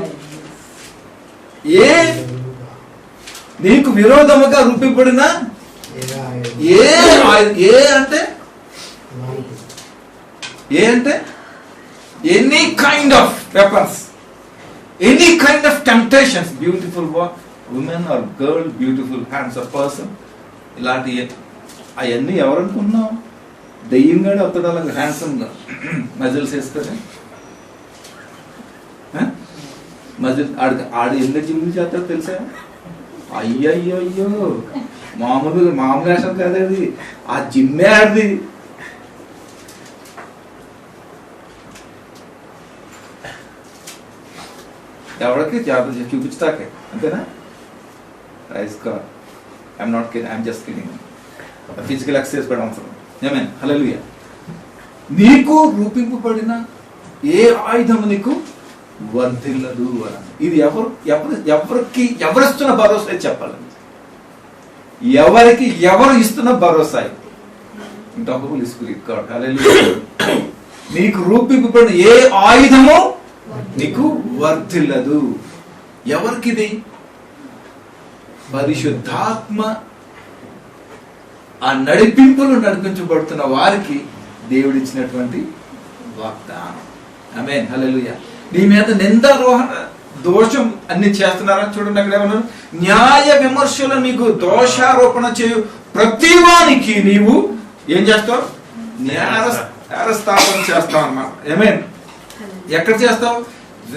నీకు విరోధముగా రూపింపబడిన ఏ అంటే any kind of weapons, any kind of temptations, beautiful women or girl, beautiful hands of person, ఇలాంటి అవన్నీ ఎవరనుకున్నాం? దెయ్యంగానే అవుతాడు అలాగే హ్యాండ్సమ్ గా మజిల్స్ వేసుకొని. మజిల్ ఆడు ఎందుకు జిమ్ చేస్తాడో తెలుసా? అయ్యయ్యో మామూలు వేషం కాదు, ఆ జిమ్మే ఆడిది. ఎవరికి జాగ్రత్త చూపించుతాకే, అంతేనా? Rice God. I'm not kidding, I'm just kidding. Physical exercise కూడా అవసరం. ఆమేన్. హల్లెలూయా. నీకు రూపింపబడిన ఏ ఆయుధము నీకు వర్ధిల్లదు అని. ఇది ఎవరిస్తున్న భరోసా చెప్పాలి. ఎవరు ఇస్తున్న భరోసా? Holy spirit God. హల్లెలూయా. నీకు రూపింపబడిన ఏ ఆయుధము నీకు వర్ధిల్లదు. ఎవరికిది? పరిశుద్ధాత్మ ఆ నడిపింపులు నడిపించబడుతున్న వారికి దేవుడిచ్చినటువంటి వాగ్దానం. ఆమేన్. హల్లెలూయా. నీ మీద నిందారోహణ దోషం అన్ని చేస్తున్నారా? చూడండి అక్కడ ఏమన్నారు? న్యాయ విమర్శలు మీకు దోషారోపణ చేయు ప్రతి వానికి నీవు ఏం చేస్తావు? నేరస్థాపన చేస్తావు అన్నమాట. ఆమేన్. ఎక్కడ చేస్తావు?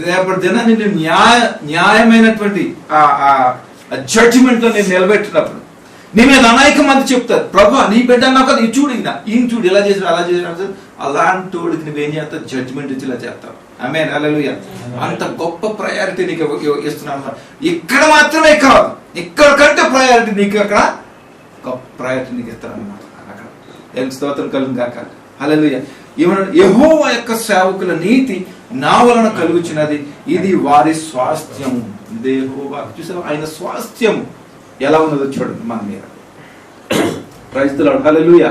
రేపటి దినాన్ని నేను న్యాయమైనటువంటి జడ్జిమెంట్ లో నేను నిలబెట్టినప్పుడు నీ మీద అనేక మంది చెప్తారు, ప్రభు నీ బిడ్డ అన్నావు కదా, చూడు ఈయన చూడు ఇలా చేసాడు అలా చేసాడు, అలాంటి వాడికి నువ్వేం చేస్తావు? జడ్జిమెంట్ ఇచ్చి ఇలా చేస్తావు. ఆమేన్. హల్లెలూయా. అంత గొప్ప ప్రయారిటీ నీకు ఇస్తున్నాను. ఇక్కడ మాత్రమే కాదు, ఇక్కడ కంటే ప్రయారిటీ నీకు అక్కడ గొప్ప ప్రయారిటీ నీకు ఇస్తాను అన్నమాట. అక్కడ ఏం స్తోత్రం కలుగును గాక. హల్లెలూయా. యెహోవా యొక్క సేవకుల నీతి నా వలన కలుగుచున్నది, ఇది వారి స్వాస్థ్యము. యెహోవా చూసావా, ఆయన స్వాస్థ్యము ఎలా ఉన్నదో చూడండి మన మీద. Praise the Lord. హల్లెలూయా.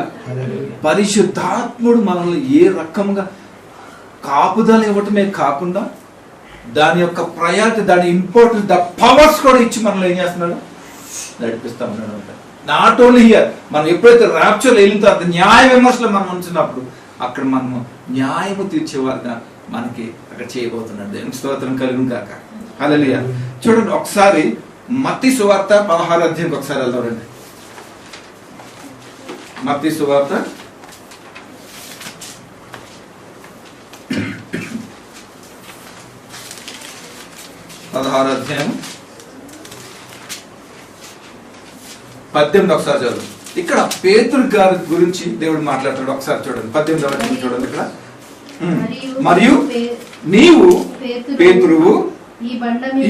పరిశుద్ధాత్ముడు మనల్ని ఏ రకంగా కాపుదల ఇవ్వటమే కాకుండా దాని యొక్క ప్రయారిటీ, దాని ఇంపార్టెన్స్, ద పవర్స్ కూడా ఇచ్చి మనల్ని ఏం చేస్తున్నాడు? నడిపిస్తా ఉన్నాడు. నాట్ ఓన్లీ హియర్, మనం ఎప్పుడైతే ర్యాప్చర్ వెళ్ళిన తర్వాత న్యాయ విమర్శలు మనం ఉంచినప్పుడు అక్కడ మనము న్యాయము తీర్చేవారుగా మనకి అక్కడ చేయబోతున్నాడు. దేవునికి స్తోత్రం కలుగును గాక. హల్లెలూయా. చూడండి ఒకసారి మత్తయి సువార్త 16వ అధ్యాయానికి ఒకసారి వెళ్దామండి. మత్తయి సువార్త 16వ అధ్యాయం 18 ఒకసారి చదువు. ఇక్కడ పేతురు గారి గురించి దేవుడు మాట్లాడతాడు. ఒకసారి చూడండి 18వ అధ్యాయం చూడండి. ఇక్కడ మరియు నీవు పేతురువు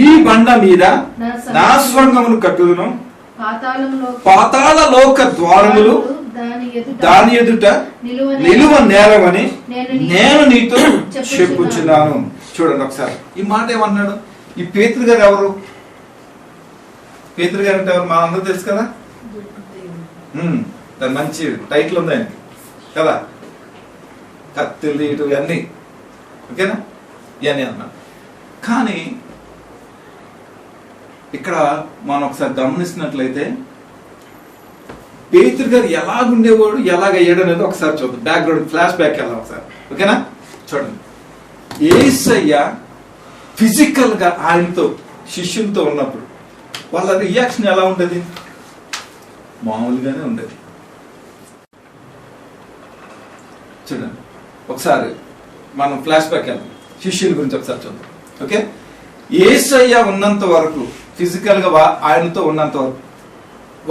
ఈ బండ మీద నా స్వర్గమును కట్టుదును, పాతాళ లోక ద్వారములు దాని ఎదుట నిలువ నేరవని నేను నీతో చెప్పుచున్నాను. చూడండి ఒకసారి ఈ మాట ఏమన్నాడు? ఈ పేతురు గారు ఎవరు? పేతురు గారు అంటే ఎవరు? మా అందరూ తెలుసు కదా. దాని మంచి టైటిల్ ఉంది ఆయనకి కదా, కత్తులు ఇటు అన్ని ఓకేనా ఇవన్నీ అన్నాడు. కానీ ఇక్కడ మనం ఒకసారి గమనిస్తున్నట్లయితే పేతురు గారు ఎలాగుండేవాడు, ఎలాగయ్యాడు అనేది ఒకసారి చూద్దాం. బ్యాక్గ్రౌండ్ ఫ్లాష్ బ్యాక్ వెళ్దాం ఒకసారి. ఓకేనా, చూడండి. యేసయ్య ఫిజికల్ గా ఆయనతో శిష్యులతో ఉన్నప్పుడు వాళ్ళ రియాక్షన్ ఎలా ఉండేది? మామూలుగానే ఉండేది. చూడండి ఒకసారి మనం ఫ్లాష్ బ్యాక్ వెళ్దాం, శిష్యుల గురించి ఒకసారి చూద్దాం. ఓకే, యేసయ్య ఉన్నంత వరకు ఫిజికల్ గా ఆయనతో ఉన్నంత వరకు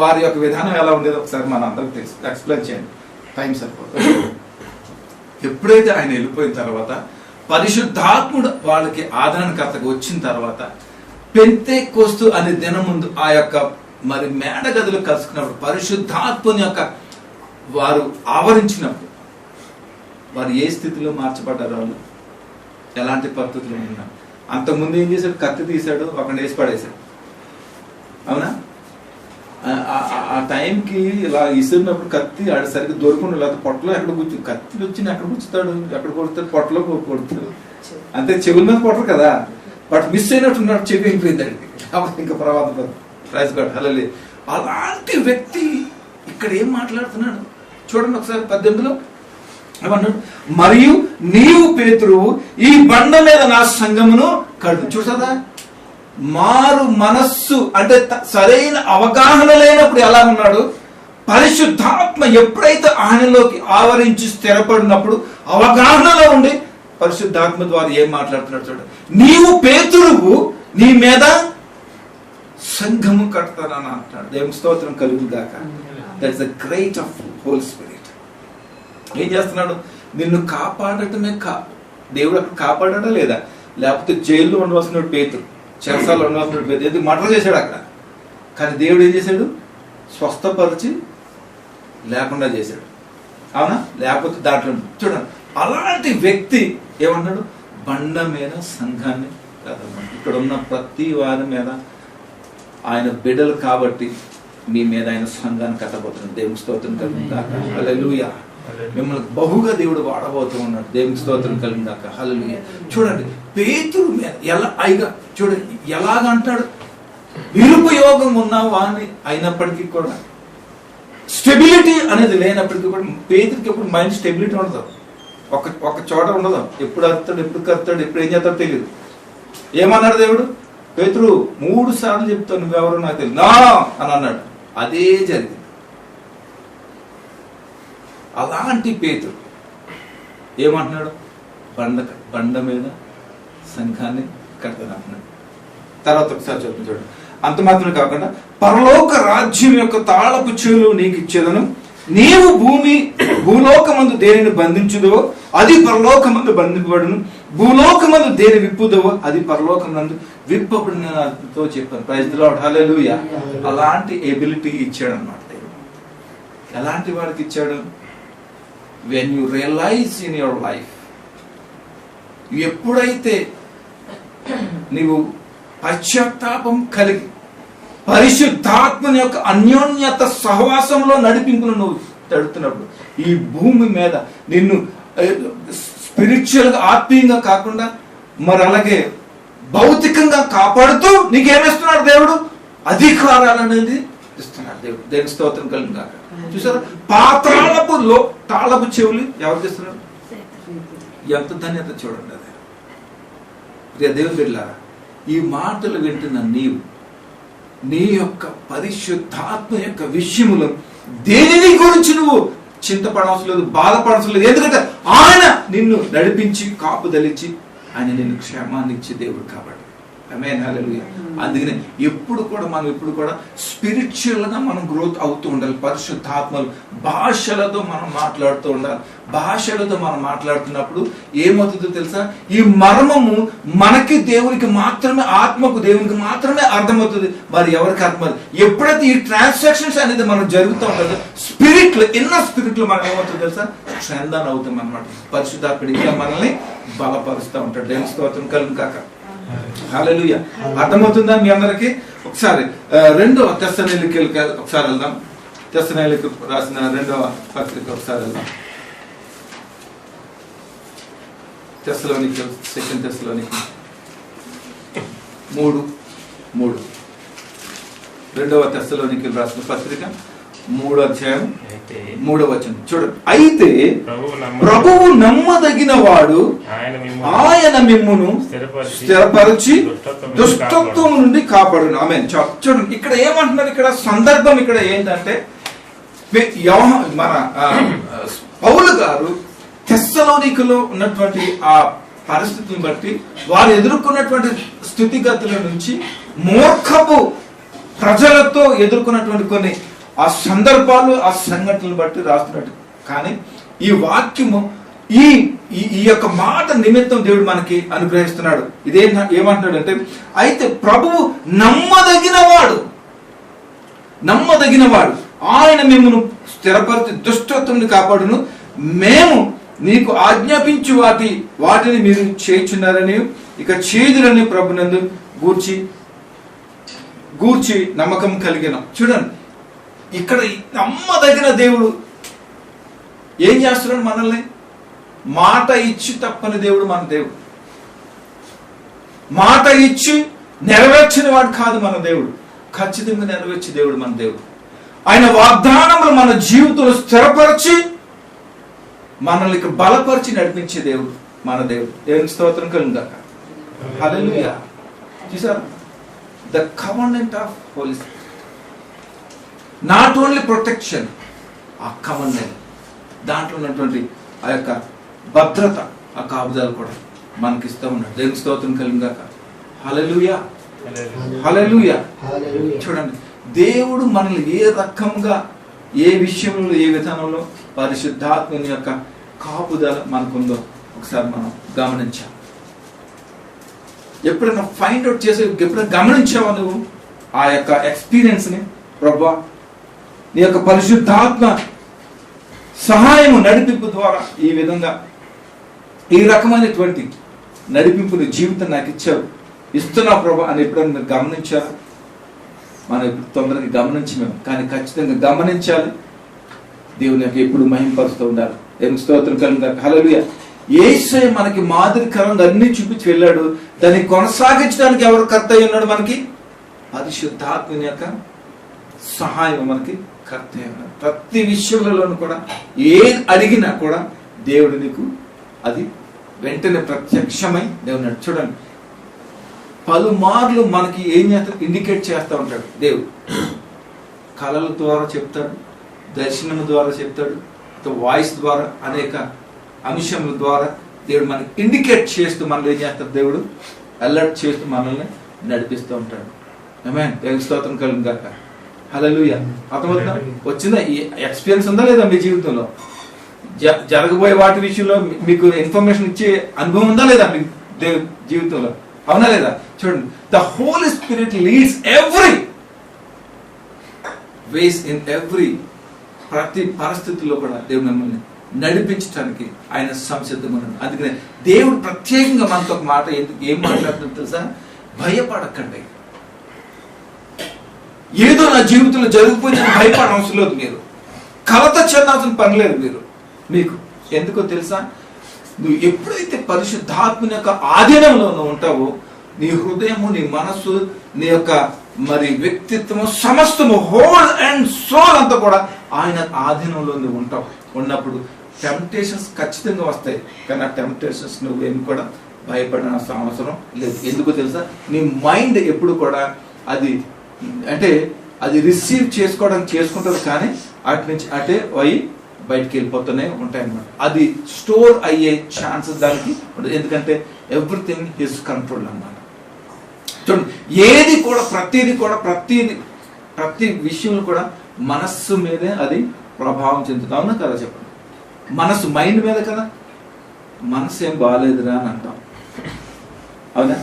వారి యొక్క విధానం ఎలా ఉండేది ఒకసారి మన అందరికి తెలుసు. ఎక్స్ప్లెయిన్ చేయండి, టైం సరిపోతుంది. ఎప్పుడైతే ఆయన వెళ్ళిపోయిన తర్వాత పరిశుద్ధాత్ముడు వాళ్ళకి ఆదరణకర్తగా వచ్చిన తర్వాత పెంతెకోస్తు అనే దినం ముందు ఆ యొక్క మరి మేడ గదిలో కలుసుకున్నప్పుడు పరిశుద్ధాత్మని యొక్క వారు ఆవరించినప్పుడు వారు ఏ స్థితిలో మార్చబడ్డారు, వాళ్ళు ఎలాంటి పద్ధతిలో ఉన్నారు. అంతకుముందు ఏం చేశాడు? కత్తి తీశాడు, ఒకటి వేసి పడేశాడు. అవునా? ఆ టైంకి ఇలా ఇసిరినప్పుడు కత్తి ఆడ సరిగ్గా దొరకకుండా, లేకపోతే పొట్టలో ఎక్కడ కూర్చు, కత్తి వచ్చి ఎక్కడ కూర్చుతాడు, ఎక్కడ కొడతాడు, పొట్టలో కొడుతాడు. అంతే, చెవుల మీద కొట్టరు కదా, బట్ మిస్ అయినట్టున్నాడు, చెవి అయిపోయింది అడిగి. ఇంకా ప్రవాద ప్రైజ్ గాడ్ హల్లెలూయా. అలాంటి వ్యక్తి ఇక్కడ ఏం మాట్లాడుతున్నాడు చూడండి ఒకసారి. 18లో ఏమన్నాడు? మరియు నీవు పేతురువు, ఈ బండ మీద నా సంఘమును కడుదు. చూసాదా, మారు మనస్సు అంటే సరైన అవగాహన లేనప్పుడు ఎలా ఉన్నాడు? పరిశుద్ధాత్మ ఎప్పుడైతే ఆయనలోకి ఆవరించి స్థిరపడినప్పుడు అవగాహనలో ఉండి పరిశుద్ధాత్మ ద్వారా ఏం మాట్లాడుతున్నాడు చూడండి. నీవు పేతురువు, నీ మీద సంఘము కడతానని అంటాడు. దేవుని స్తోత్రం కలుగును గాక. That's the great of whole spirit. ఏం చేస్తున్నాడు? నిన్ను కాపాడటమే దేవుడు అక్కడ కాపాడా లేదా? లేకపోతే జైల్లో ఉండవలసిన పేతురు, చెరసాల్లో ఉండవలసిన పేతురు ఎందుకు మర్డర్ చేశాడు అక్కడ. కానీ దేవుడు ఏం చేశాడు? స్వస్థపరిచి లేకుండా చేశాడు. అవునా? లేకపోతే దాంట్లో చూడండి, అలాంటి వ్యక్తి ఏమన్నాడు? బండ మీద సంఘాన్ని కదలమన్నాడు. ఇక్కడ ఉన్న ప్రతి వారి మీద ఆయన బిడ్డలు కాబట్టి మీ మీద ఆయన సంఘాన్ని కట్టబోతున్నాడు. దేవుని స్తోత్రం కలుగుగాక. హల్లెలూయా. మిమ్మల్ని బహుగా దేవుడు వాడబోతూ ఉన్నాడు. దేవుని స్తోత్రం కలుగుగాక. హల్లెలూయా. చూడండి పేతురు మీద ఎలా అయిగా చూడండి ఎలాగంటాడు? నిరుపయోగం ఉన్న వాణ్ణి అయినప్పటికీ కూడా, స్టెబిలిటీ అనేది లేనప్పటికీ కూడా పేతురికి ఎప్పుడు మైండ్ స్టెబిలిటీ ఉండదు. ఒక చోట ఉండదు. ఎప్పుడు అరుతాడు, ఎప్పుడు కరుతాడు, ఎప్పుడు ఏం చేస్తాడో తెలియదు. ఏమన్నాడు దేవుడు? పేతురు 3 సార్లు చెప్తావు నువ్వెవరో నాకు తెలియదు నా అని అన్నాడు. అదే జరిగింది. అలాంటి పేతురు ఏమంటున్నాడు? బండ మీద సంఘాన్ని కడతాను అంటున్నాడు. తర్వాత ఒకసారి చూడండి. అంత మాత్రమే కాకుండా పరలోక రాజ్యం యొక్క తాళపు చెవులు నీకు ఇచ్చేదను, నీవు భూలోకమందు దేనిని బంధించుదో అది పరలోకమందు బంధింపబడును, భూలోకమందు దేని విప్పుదవో అది పరలోకమందు విప్పబడినతో చెప్పాను. Praise the Lord. హల్లెలూయా. అలాంటి ఎబిలిటీ ఇచ్చాడు అన్నమాట దేవుడు. ఎలాంటి వాడికి ఇచ్చాడు? When you realise in your life, ఎప్పుడైతే నీవు పశ్చాత్తాపం కలిగి పరిశుద్ధాత్మని యొక్క అన్యోన్యత సహవాసంలో నడిపింపును నువ్వు తడుతున్నప్పుడు ఈ భూమి మీద నిన్ను స్పిరిచువల్ గా ఆత్మీయంగా కాకుండా మరి అలాగే భౌతికంగా కాపాడుతూ నీకేమిస్తున్నాడు దేవుడు? అధికారాలనేది ఇస్తున్నాడు దేవుడు. దేవుని స్తోత్రం కలుగును గాక. చూసారా, పాతాళపు తాళపు చెవులు ఎవరికి ఇస్తున్నాడు? ఎంత ధన్యత చూడండి. అదే దేవుని బిడ్డలారా, ఈ మాటలు వింటున్న నీవు నీ యొక్క పరిశుద్ధాత్మ యొక్క విషయములు దేనిని గురించి నువ్వు చింతపడవలసిన లేదు, బాధపడవలసిన లేదు. ఎందుకంటే ఆయన నిన్ను నడిపించి కాపుదలిచి ఆయన నిన్ను క్షేమాన్ని ఇచ్చే దేవుడు కాబట్టి. ఆమేన్. హల్లెలూయా. అందుకనే ఎప్పుడు కూడా స్పిరిచువల్ గా మనం గ్రోత్ అవుతూ ఉండాలి. పరిశుద్ధాత్మలు భాషలతో మనం మాట్లాడుతూ ఉండాలి. భాషలతో మనం మాట్లాడుతున్నప్పుడు ఏమవుతుందో తెలుసా? ఈ మర్మము మనకి దేవునికి మాత్రమే, ఆత్మకు దేవునికి మాత్రమే అర్థమవుతుంది. మరి ఎవరికి అర్థమవుతుంది? ఎప్పుడైతే ఈ ట్రాన్సాక్షన్స్ అనేది మనం జరుగుతూ ఉంటుందో స్పిరిట్ లో, ఇన్నర్ స్పిరిట్ లో మనం ఏమవుతుందో తెలుసా? స్ట్రెంథన్ అవుతాం అన్నమాట. పరిశుద్ధాత్ముడు ఇంకా మనల్ని బలపరుస్తూ ఉంటాడు. దేవుని స్తోత్రం కలుగును గాక. హల్లెలూయా. అర్థమవుతుందా మీ అందరికి? ఒకసారి 2వ తెస్సలోనికీయులకు ఒకసారి వెళ్దాం. తెస్సలోనికీయులకు రాసిన 2వ పత్రిక ఒకసారి వెళ్దాం. తెస్సలోనికీయులు, 2 తెస్సలోనికీయులు 3:3. 2వ తెస్సలోనికీయులు రాసిన పత్రిక 3వ అధ్యాయం 3వ వచనం చూడండి. అయితే ప్రభువు నమ్మదగిన వాడు, ఆయన మిమ్మును స్థిరపరిచి దుష్టత్వం నుండి కాపాడును. ఆమేన్. చూడండి ఇక్కడ ఏమంటున్నారు, ఇక్కడ సందర్భం ఇక్కడ ఏంటంటే మన పౌలు గారు తెస్సలోనికలో ఉన్నటువంటి ఆ పరిస్థితిని బట్టి వారు ఎదుర్కొన్నటువంటి స్థితిగతుల నుంచి మూర్ఖపు ప్రజలతో ఎదుర్కొన్నటువంటి కొన్ని ఆ సందర్భాలు ఆ సంఘటనలు బట్టి రాస్తున్నట్టు. కానీ ఈ వాక్యము ఈ యొక్క మాట నిమిత్తం దేవుడు మనకి అనుగ్రహిస్తున్నాడు. ఏమంటున్నాడు అంటే, అయితే ప్రభువు నమ్మదగిన వాడు, ఆయన మిమ్మల్ని స్థిరపరిచి దుష్టత్వం కాపాడును, మేము నీకు ఆజ్ఞాపించు వాటిని మీరు చేయుచున్నారని ఇక చేదులని ప్రభునందు గూర్చి నమ్మకం కలిగిన. చూడండి ఇక్కడ నమ్మదగిన దేవుడు ఏం చేస్తున్నాడు మనల్ని? మాట ఇచ్చి తప్పని దేవుడు మన దేవుడు. మాట ఇచ్చి నెరవేర్చిన వాడు కాదు మన దేవుడు, ఖచ్చితంగా నెరవేర్చే దేవుడు మన దేవుడు. ఆయన వాగ్దానములు మన జీవితంలో స్థిరపరిచి మనల్ని బలపరిచి నడిపించే దేవుడు మన దేవుడు. దేవునికి స్తోత్రం కలుగుగాక. హల్లెలూయా. చూసారా, the covenant of holy spirit, not only protection, ఆ కవెనెంట్ దాంట్లో ఉన్నటువంటి ఆ యొక్క భద్రత, ఆ కాపుదలు కూడా మనకి ఇస్తూ ఉన్నాడు. దేవునికి స్తోత్రం కలుగుగాక. హల్లెలూయా, హల్లెలూయా. చూడండి, దేవుడు మనల్ని ఏ రకంగా, ఏ విషయంలో, ఏ విధానంలో పరిశుద్ధాత్మని యొక్క కాపుదల మనకుందో ఒకసారి మనం గమనించాం. ఎప్పుడైనా ఫైండ్ అవుట్ చేసి ఎప్పుడైనా గమనించావా నువ్వు ఆ యొక్క ఎక్స్పీరియన్స్ ని? ప్రభువా, నీ యొక్క పరిశుద్ధాత్మ సహాయము, నడిపింపు ద్వారా ఈ విధంగా ఈ రకమైనటువంటి నడిపింపుని జీవితం నాకు ఇస్తున్నావు ప్రభా అని ఎప్పుడైనా మీరు గమనించారా? మనం ఇప్పుడు తొందరగా గమనించలేము, కానీ ఖచ్చితంగా గమనించాలి. దేవుని యొక్క ఎప్పుడు మహింపరుస్తూ ఉండాలి. దేవునికి స్తోత్రం కలుగుగాక. హల్లెలూయా. యేసయ్య మనకి మాదిరికరంగా అన్ని చూపించి వెళ్ళాడు. దాన్ని కొనసాగించడానికి ఎవరు కర్త అయి ఉన్నాడు? మనకి పరిశుద్ధాత్మని యొక్క సహాయం మనకి కర్త అయి ఉన్నాడు. ప్రతి విషయంలోనూ కూడా ఏది అడిగినా కూడా దేవుడు నీకు అది వెంటనే ప్రత్యక్షమై దేవుని చూడండి. పలుమార్లు మనకి ఏం చేస్తాడు? ఇండికేట్ చేస్తూ ఉంటాడు దేవుడు. కళల ద్వారా చెప్తాడు, దర్శనం ద్వారా చెప్తాడు, వాయిస్ ద్వారా, అనేక అంశముల ద్వారా దేవుడు మనకి ఇండికేట్ చేస్తూ మనల్ని ఏం చేస్తాడు? దేవుడు అలర్ట్ చేస్తూ మనల్ని నడిపిస్తూ ఉంటాడు. ఆమేన్. దేవునికి స్తోత్రం కలుగుగాక. హల్లెలూయా. అర్థమవుతుందా? వచ్చిందా? ఈ ఎక్స్పీరియన్స్ ఉందా లేదా మీ జీవితంలో? జరగబోయే వాటి విషయంలో మీకు ఇన్ఫర్మేషన్ ఇచ్చే అనుభవం ఉందా లేదా మీ జీవితంలో? అవునా లేదా? చూడండి, the Holi spirit leads every ways in every, ప్రతి పరిస్థితుల్లో కూడా దేవుడు మిమ్మల్ని నడిపించడానికి ఆయన సంసిద్ధమన్నాడు. అందుకనే దేవుడు ప్రత్యేకంగా మనతో ఒక మాట ఏం మాట్లాడుతుందో తెలుసా? భయపడకండి. ఏదో నా జీవితంలో జరిగిపోయిందని భయపడవలసిన లేదు. మీరు కలత చెందాల్సిన పని లేదు మీకు. ఎందుకో తెలుసా? నువ్వు ఎప్పుడైతే పరిశుద్ధాత్మని యొక్క ఆధీనంలో ఉంటావో, నీ హృదయము, నీ మనస్సు, నీ యొక్క మరి వ్యక్తిత్వము, సమస్తము, హోల్ అండ్ సోల్ అంతా కూడా ఆయన ఆధీనంలో నువ్వు ఉంటావు. ఉన్నప్పుడు టెంప్టేషన్స్ ఖచ్చితంగా వస్తాయి, కానీ ఆ టెంప్టేషన్స్ నువ్వేమి కూడా భయపడాల్సిన అవసరం లేదు. ఎందుకో తెలుసా? నీ మైండ్ ఎప్పుడు కూడా అది అంటే అది రిసీవ్ చేసుకుంటుంది, కానీ అటు నుంచి అటే అవి బయటికి వెళ్ళిపోతూనే ఉంటాయి అన్నమాట. అది స్టోర్ అయ్యే ఛాన్సెస్ దానికి ఉండదు. ఎందుకంటే ఎవ్రీథింగ్ హిస్ కంట్రోల్ అన్నమాట. చూడండి, ఏది కూడా ప్రతి విషయంలో కూడా మనస్సు మీదే అది ప్రభావం చెందుతుంది. అవునా కదా? చెప్పండి. మనస్సు మైండ్ మీద కదా. మనసు ఏం బాగాలేదురా అని అంటాం, అవునా?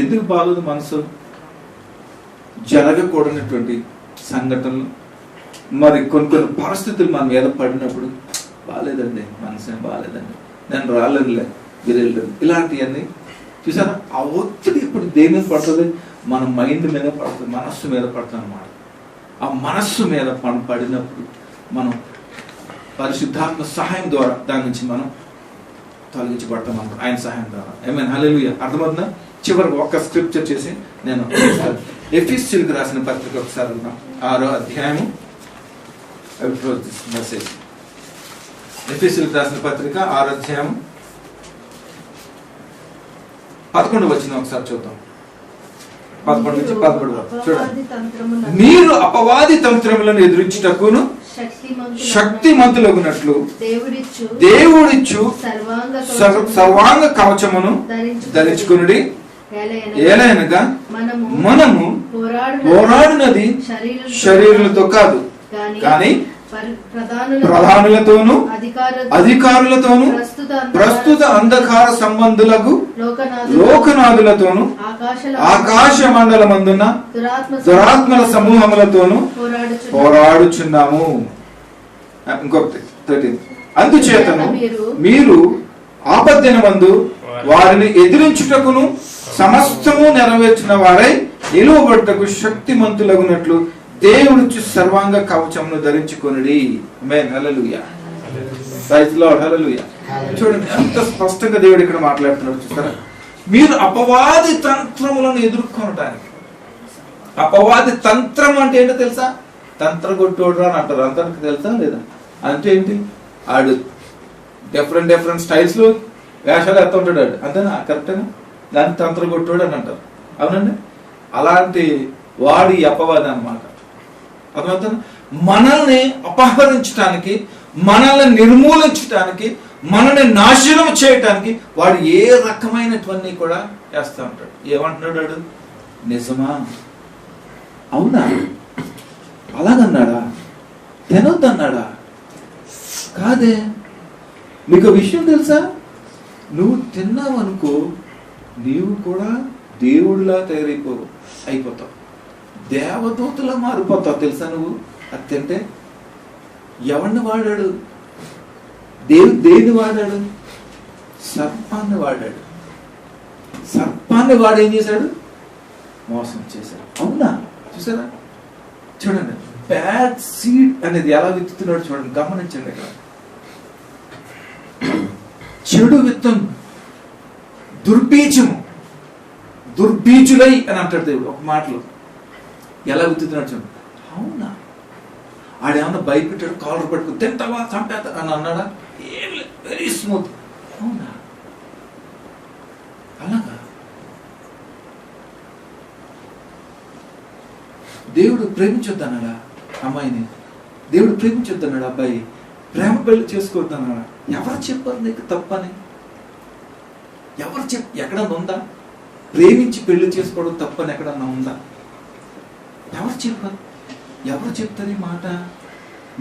ఎందుకు బాగోదు? మనసు జరగకూడనటువంటి సంఘటనలు, మరి కొన్ని పరిస్థితులు మన మీద పడినప్పుడు బాగాలేదండి, మనసు ఏం బాగాలేదండి, నేను రాలేదులే, మీరు వెళ్ళలేదు, ఇలాంటివన్నీ చూసారా? ఆ ఒత్తిడి ఇప్పుడు దేని మీద పడుతుంది? మన మైండ్ మీద పడుతుంది, మనస్సు మీద పడుతుంది అన్నమాట. ఆ మనస్సు మీద పడినప్పుడు మనం పరిశుద్ధాత్మ సహాయం ద్వారా దాని నుంచి మనం తొలగించబడతాం అన్నమాట ఆయన సహాయం ద్వారా. ఆమేన్, హల్లెలూయా. అర్థమవుతుందా? చివరికి ఒక్క స్క్రిప్చర్ చేసి నేను ఎఫెసీయులకు రాసిన పత్రిక ఒకసారి 6వ అధ్యాయము. మెసేజ్ ఎఫెసీయులకు రాసిన పత్రిక 6వ అధ్యాయం 11వ వచనం ఒకసారి చూద్దాం. 11 నుంచి 13 వరకు చూడండి. మీరు అపవాది తంత్రములను ఎదురించుటకును శక్తిమంతులగునట్లు దేవుడిచ్చు సర్వాంగ కవచమును ధరించుకునుడి. ఏలైనగా మనము పోరాడినది శరీరులతో కాదు, కానీ ప్రధానులతోనూ అధికారులతోనూ ప్రస్తుత అంధకార సంబంధులకు లోకనాథులతోనూ ఆకాశ మండలమందున్న దురాత్మల సమూహములతోనూ పోరాడుచున్నాము. ఇంకొకటి 13. అందుచేతను మీరు ఆపద్దినమందు వారిని ఎదిరించుటకును సమస్తము నెరవేర్చిన వారై నిలువబడుటకు శక్తిమంతులగునట్లు దేవుడు సర్వాంగ కవచమును ధరించుకొనుడి. ఆమేన్, హల్లెలూయా. ప్రైజ్ ది లార్డ్, హల్లెలూయా. చూడండి ఎంత స్పష్టంగా దేవుడు ఇక్కడ మాట్లాడుతున్నాడు చూస్తారా. మీరు అపవాది తంత్రములను ఎదుర్కొనడానికి. అపవాది తంత్రం అంటే ఏంటో తెలుసా? తంత్రగొట్టోడు అని అంటారు. అందరికి తెలుసా లేదా? అంటే ఏంటి? ఆడు డిఫరెంట్ స్టైల్స్ లో వేషాలు ఎత్త ఉంటాడు ఆడు, అంతేనా? కరెక్టేనా? దాన్ని తంత్రగొట్టోడు అని అంటారు. అవునండి, అలాంటి వాడి అపవాది అన్నమాట. అర్థమవుతుంది? మనల్ని అపహరించడానికి, మనల్ని నిర్మూలించడానికి, మనల్ని నాశనం చేయటానికి వాడు ఏ రకమైనటువంటి కూడా చేస్తూ ఉంటాడు. ఏమంటున్నాడు వాడు? నిజమా? అవునా? అలాగన్నాడా? తినొద్దన్నాడా? కాదే. మీకు విషయం తెలుసా? నువ్వు తిన్నావు అనుకో, నీవు కూడా దేవుడిలా అయిపోతావు, దేవదూతలా మారిపోతావు. తెలుసా నువ్వు అది తింటే? ఎవరిని వాడాడు దేవుడు? దేన్ని వాడాడు? సర్పాన్ని వాడాడు. సర్పాన్ని వాడు ఏం చేశాడు? మోసం చేశాడు. అవునా? చూసారా? చూడండి, బ్యాడ్ సీడ్ అనేది ఎలా విత్తుతున్నాడు చూడండి, గమనించండి. ఇక్కడ చెడు విత్తం, దుర్బీజము, దుర్బీజులై అని అంటాడు దేవుడు ఒక మాటలో. ఎలా విత్తుతున్నాడు చూడండి. అవునా? ఆడేమన్నా భయపెట్టాడు, కాలర్ పట్టుకుని తింటావా చంపేస్తా అని అన్నాడా? ఏం లేదు, వెరీ స్మూత్. అవునా? అలాగా దేవుడు ప్రేమించొద్దన్నాడా అమ్మాయిని? దేవుడు ప్రేమించొద్దన్నాడు అబ్బాయి? ప్రేమ పెళ్లి చేసుకోవద్దన్నాడా? ఎవరు చెప్పారు నీకు తప్పని? ఎవరు ఎక్కడన్నా ఉందా? ప్రేమించి పెళ్లి చేసుకోవడం తప్పని ఎక్కడన్నా ఉందా? ఎవరు చెప్పారు? ఎవరు చెప్తారు ఈ మాట?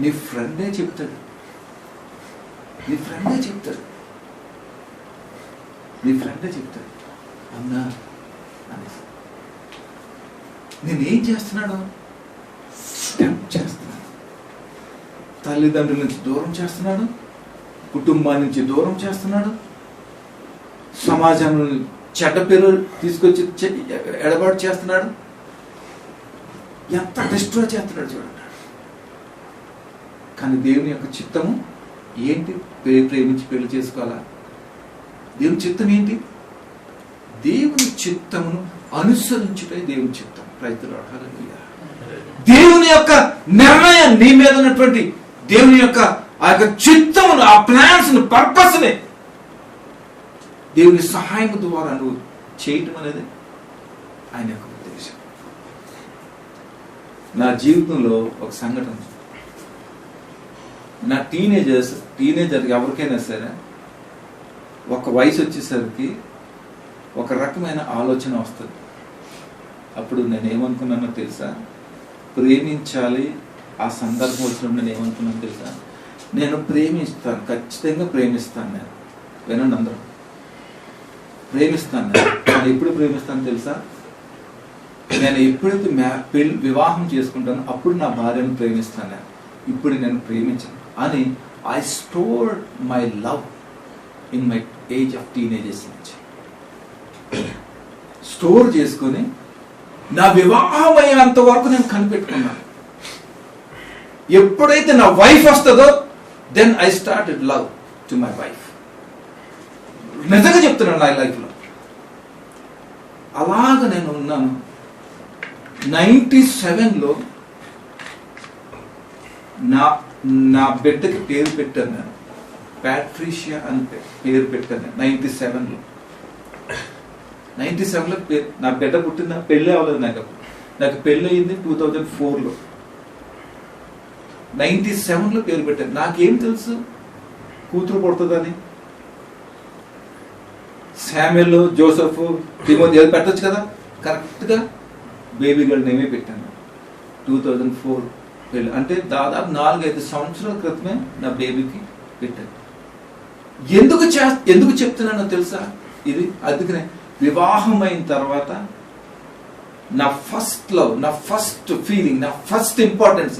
నీ ఫ్రెండే చెప్తాడు. నీ ఫ్రెండే చెప్తాడు. నీ ఫ్రెండే చెప్తాడు. అవునా అనేసి నేనేం చేస్తున్నాడు? టెంప్ట్ చేస్తున్నాడు. తల్లిదండ్రుల నుంచి దూరం చేస్తున్నాడు, కుటుంబాన్ని నుంచి దూరం చేస్తున్నాడు, సమాజంలో చెడ్డ పేరు తీసుకొచ్చి ఎడబాటు చేస్తున్నాడు. ఎంత డిస్ట్రాయ్ చేస్తున్నాడు చూడండి. కానీ దేవుని యొక్క చిత్తము ఏంటి? ప్రేమించి పెళ్లి చేసుకోవాలా? దేవుని చిత్తం ఏంటి? దేవుని చిత్తమును అనుసరించుటే దేవుని చిత్తం. రైతులు దేవుని యొక్క నిర్ణయం నీ మీద ఉన్నటువంటి దేవుని యొక్క ఆ యొక్క చిత్తమును, ఆ ప్లాన్స్ ను, పర్పస్ ని దేవుని సహాయం ద్వారా నువ్వు చేయటం అనేది ఆయన యొక్క ఉద్దేశం. నా జీవితంలో ఒక సంఘటన, నా టీనేజర్ ఎవరికైనా సరే ఒక వయసు వచ్చేసరికి ఒక రకమైన ఆలోచన వస్తుంది. అప్పుడు నేను ఏమనుకున్నానో తెలుసా? ప్రేమించాలి. ఆ సందర్భం వచ్చినప్పుడు నేను ఏమనుకున్నానో తెలుసా? నేను ప్రేమిస్తాను, ఖచ్చితంగా ప్రేమిస్తాను. నేను వినండి అందరూ, ప్రేమిస్తాను. నేను ఎప్పుడు ప్రేమిస్తాను తెలుసా? నేను ఎప్పుడైతే వివాహం చేసుకుంటానో అప్పుడు నా భార్యను ప్రేమిస్తాను. నేను ఇప్పుడు నేను ప్రేమించను అని I store my love in my age of teenagers నుంచి స్టోర్ చేసుకొని నా వివాహం అయ్యేంత వరకు నేను కనిపెట్టుకున్నాను. ఎప్పుడైతే నా వైఫ్ వస్తుందో then I started love to my wife. నిజంగా చెప్తున్నాను నా లైఫ్లో అలాగ నేను ఉన్నాను. 97లో నా బిడ్డకి పేరు పెట్టాను నేను, ప్యాట్రిషియా అని పేరు పెట్టాను నేను 97లో. 97లో నా బిడ్డ పుట్టిన పెళ్ళి అవ్వలేదు నాకు పెళ్ళి అయింది 2004లో. 97లో పేరు పెట్టాను. నాకేం తెలుసు కూతురు పుడుతుందని? శామ్యుల్, జోసెఫ్, తిమోతి ఏది పెట్టచ్చు కదా. కరెక్ట్గా బేబీ గర్ల్ నేమే పెట్టాను 2004 పెళ్ళి. అంటే దాదాపు 4-5 సంవత్సరాల క్రితమే నా బేబీకి పెట్టాను. ఎందుకు చెప్తున్నానో తెలుసా? ఇది అందుకనే వివాహం అయిన తర్వాత నా ఫస్ట్ లవ్, నా ఫస్ట్ ఫీలింగ్, నా ఫస్ట్ ఇంపార్టెన్స్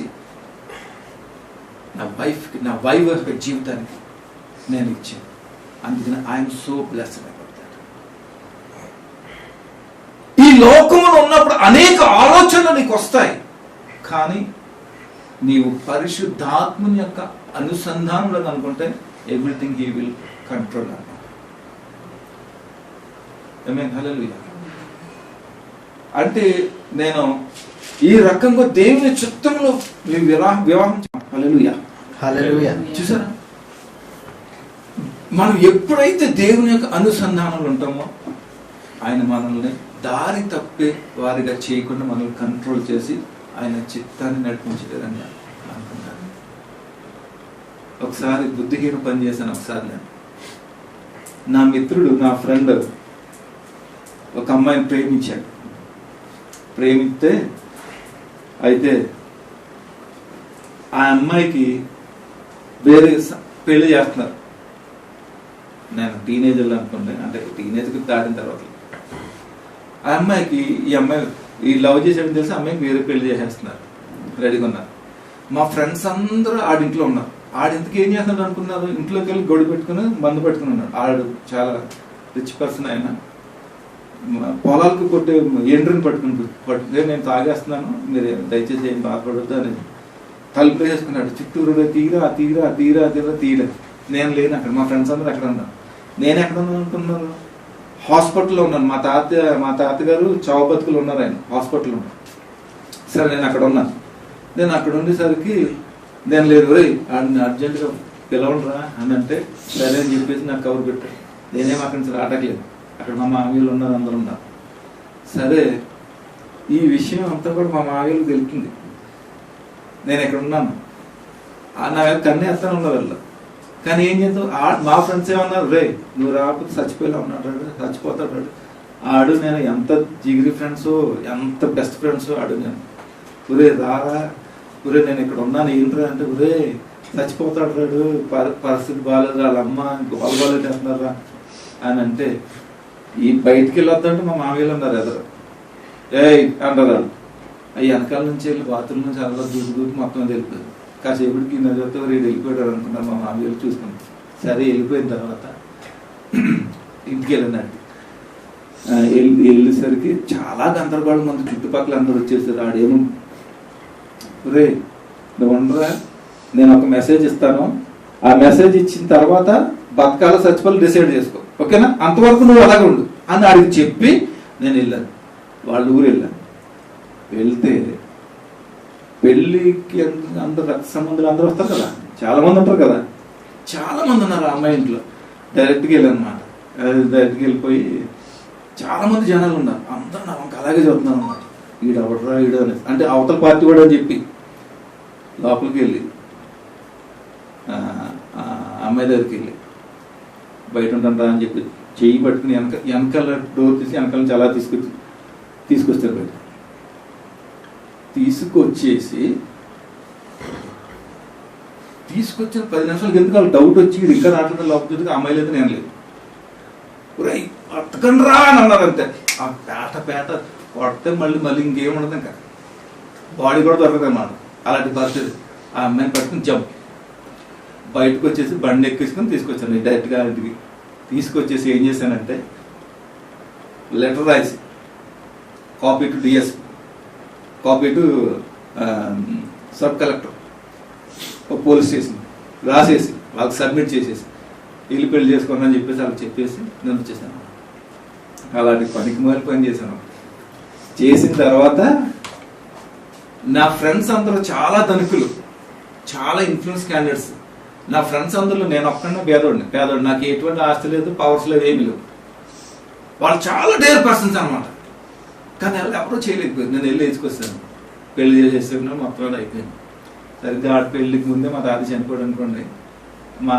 నా వైఫ్ జీవితానికి నేను ఇచ్చాను. అందుకని I'm so blessed about that. ఈ లోకంలో ఉన్నప్పుడు అనేక ఆలోచనలు నీకు వస్తాయి, కానీ నీవు పరిశుద్ధాత్మని యొక్క అనుసంధానంలో అనుకుంటే ఎవ్రీథింగ్ హీ విల్ కంట్రోల్ అన్నమాట. హల్లెలూయా. అంటే నేను ఈ రకంగా దేవుని చిత్తంలో వివాహం హల్లెలూయా. హల్లెలూయా. చూసారా, మనం ఎప్పుడైతే దేవుని యొక్క అనుసంధానంలో ఉంటామో ఆయన మనల్ని దారి తప్పే వారిగా చేయకుండా మనల్ని కంట్రోల్ చేసి ఆయన చిత్తాన్ని నడిపించలేదని అనుకుంటాను. ఒకసారి బుద్ధిహీన పని చేశాను. ఒకసారి నేను, నా మిత్రుడు, నా ఫ్రెండ్ ఒక అమ్మాయిని ప్రేమిస్తే అయితే ఆ అమ్మాయికి వేరే పెళ్లి చేస్తున్నారు. నేను టీనేజర్లు అనుకుంటే, అంటే టీనేజ్కి దాటిన తర్వాత ఆ అమ్మాయికి ఈ లవ్ చేసేటప్పుడు తెలిసి అమ్మాయికి వేరే పెళ్లి చేసేస్తున్నారు, రెడీగా ఉన్నారు. మా ఫ్రెండ్స్ అందరూ ఆడింట్లో ఉన్నారు. ఆడింటికి ఏం చేస్తున్నాడు అనుకున్నారు? ఇంట్లోకి వెళ్ళి గొడుగు పెట్టుకుని మందు పెట్టుకుని ఉన్నాడు. ఆడు చాలా రిచ్ పర్సన్. ఆయన పొలాలకు కొట్టే ఎండ్రిని పట్టుకుని నేను తాగేస్తున్నాను, మీరు దయచేసి ఏం బాధపడద్దు అని తలుపు వేసుకున్నాడు. చుట్టూరు తీరా నేను లేను అక్కడ. మా ఫ్రెండ్స్ అందరూ అక్కడ ఉన్నారు. నేను ఎక్కడ ఉన్నాను అనుకున్నాను? హాస్పిటల్లో ఉన్నాను. మా తాతగారు చావు బతుకులు ఉన్నారు, ఆయన హాస్పిటల్లో ఉన్నారు. సరే నేను అక్కడ ఉన్నాను. నేను అక్కడ ఉండేసరికి నేను లేదు, ఆడిని అర్జెంటుగా పిలవడరా అని అంటే సరే అని చెప్పేసి నాకు కవర్ పెట్టాడు. నేనేం అక్కడి నుంచి రావట్లేదు, అక్కడ మా మామయ్యలు ఉన్నారు, అందరూ ఉన్నారు. సరే ఈ విషయం అంతా కూడా మా మామయ్యలకు తెలుస్తుంది నేను ఎక్కడ ఉన్నాను. నా కన్నే ఎత్తాను ఉన్నారు వాళ్ళు. కానీ ఏం చేద్దాం, మా ఫ్రెండ్స్ ఏమన్నారు, నువ్వు రాకపోతే చచ్చిపోయేలా ఉన్నాడు, చచ్చిపోతాడు ఆడు. నేను ఎంత జిగిరి ఫ్రెండ్స్, ఎంత బెస్ట్ ఫ్రెండ్స్ ఆడు. నేను రారా నేను ఇక్కడ ఉన్నాను ఏంట్రా అంటే, చచ్చిపోతాడు రాడు, పరిస్థితి బాగాలేదు, వాళ్ళ అమ్మ గోలగోలు చేస్తున్నారా అని అంటే, ఈ బయటికి వెళ్ళొద్దంటే మా మామయ్యలు ఉన్నారు ఎదురు. అంటారు వాళ్ళు. అవి వెనకాల నుంచి వెళ్ళి బాత్రూమ్ నుంచి అలా దూకి మొత్తం వెళ్ళిపోయారు. కాసేపటికి నదితో వెళ్ళిపోయాడు అనుకున్నారు. మా మామయ్యలు చూసుకున్నాం. సరే వెళ్ళిపోయిన తర్వాత ఇంటికి వెళ్ళినట్టు వెళ్ళేసరికి చాలా గందరగోళం మంది చుట్టుపక్కల అందరూ వచ్చేసారు. ఆడేమో నువ్వు ఉండరా, నేను ఒక మెసేజ్ ఇస్తాను, ఆ మెసేజ్ ఇచ్చిన తర్వాత బతకాల సచివాలు డిసైడ్ చేసుకో, ఓకేనా, అంతవరకు నువ్వు అలాగే ఉండు అని ఆడికి చెప్పి నేను వెళ్ళాను. వాళ్ళ ఊరు వెళ్ళాను. వెళ్తే పెళ్ళికి అందరు రక్త సంబంధులు అందరూ వస్తారు కదా, చాలా మంది ఉంటారు కదా, చాలా మంది ఉన్నారు ఆ అమ్మాయి ఇంట్లో. డైరెక్ట్గా వెళ్ళాను అనమాట. డైరెక్ట్గా వెళ్ళిపోయి చాలా మంది జనాలు ఉన్నారు. అందరూ నా వంక అలాగే చదువుతున్నారు అనమాట. ఈడు అవడరా ఈడు అనేది, అంటే అవతల పార్టీ కూడా అని చెప్పి లోపలికి వెళ్ళి అమ్మాయి దగ్గరికి వెళ్ళి బయట ఉంటారా అని చెప్పి చెయ్యి పట్టుకుని వెనకాల డోర్ తీసి వెనకాల నుంచి అలా తీసుకొస్తారు. బయట తీసుకొచ్చిన 10 నిమిషాలకి ఎందుకు వాళ్ళు డౌట్ వచ్చి ఇది ఇంకా రావట్లేదు, లోపల అమ్మాయి లేదు, నేను లేదు. అతకండి రా అని అన్నారు. అంతే. ఆ పేట కొడితే మళ్ళీ ఇంకేముండదు, ఇంకా బాడీ కూడా దొరకదు అన్నమాట. అలాంటి పరిస్థితి. ఆ అమ్మాయిని పట్టుకుని జంప్ బయటకు వచ్చేసి బండి ఎక్కించుకొని తీసుకొచ్చాను డైరెక్ట్గా ఇంటికి. తీసుకొచ్చేసి ఏం చేశానంటే లెటర్ రాసి copy to DSP, copy to sub collector, police station రాసేసి వాళ్ళకి సబ్మిట్ చేసేసి వీళ్ళు పెళ్లి చేసుకున్నా అని చెప్పేసి వాళ్ళకి చెప్పేసి నేను వచ్చేసాను. అలాంటి పనికి మారి పని చేశాను. చేసిన తర్వాత నా ఫ్రెండ్స్ అందరూ చాలా ధనికులు, చాలా ఇన్ఫ్లుయెన్స్ క్యాండిడేట్స్. నా ఫ్రెండ్స్ అందరూ నేను ఒక్కడనే పేదోడిని, నాకు ఎటువంటి ఆస్తి లేదు, పవర్స్ లేదు, ఏమీ లేవు. వాళ్ళు చాలా డేర్ పర్సన్స్ అనమాట. కానీ వాళ్ళు ఎవరో చేయలేకపోయారు. నేను వెళ్ళి వేసుకొస్తాను, పెళ్లి చేసేసుకున్నా మొత్తం అయిపోయింది. సరిగ్గా ఆడ పెళ్లికి ముందే మా తాత చనిపోయాడు అనుకోండి, మా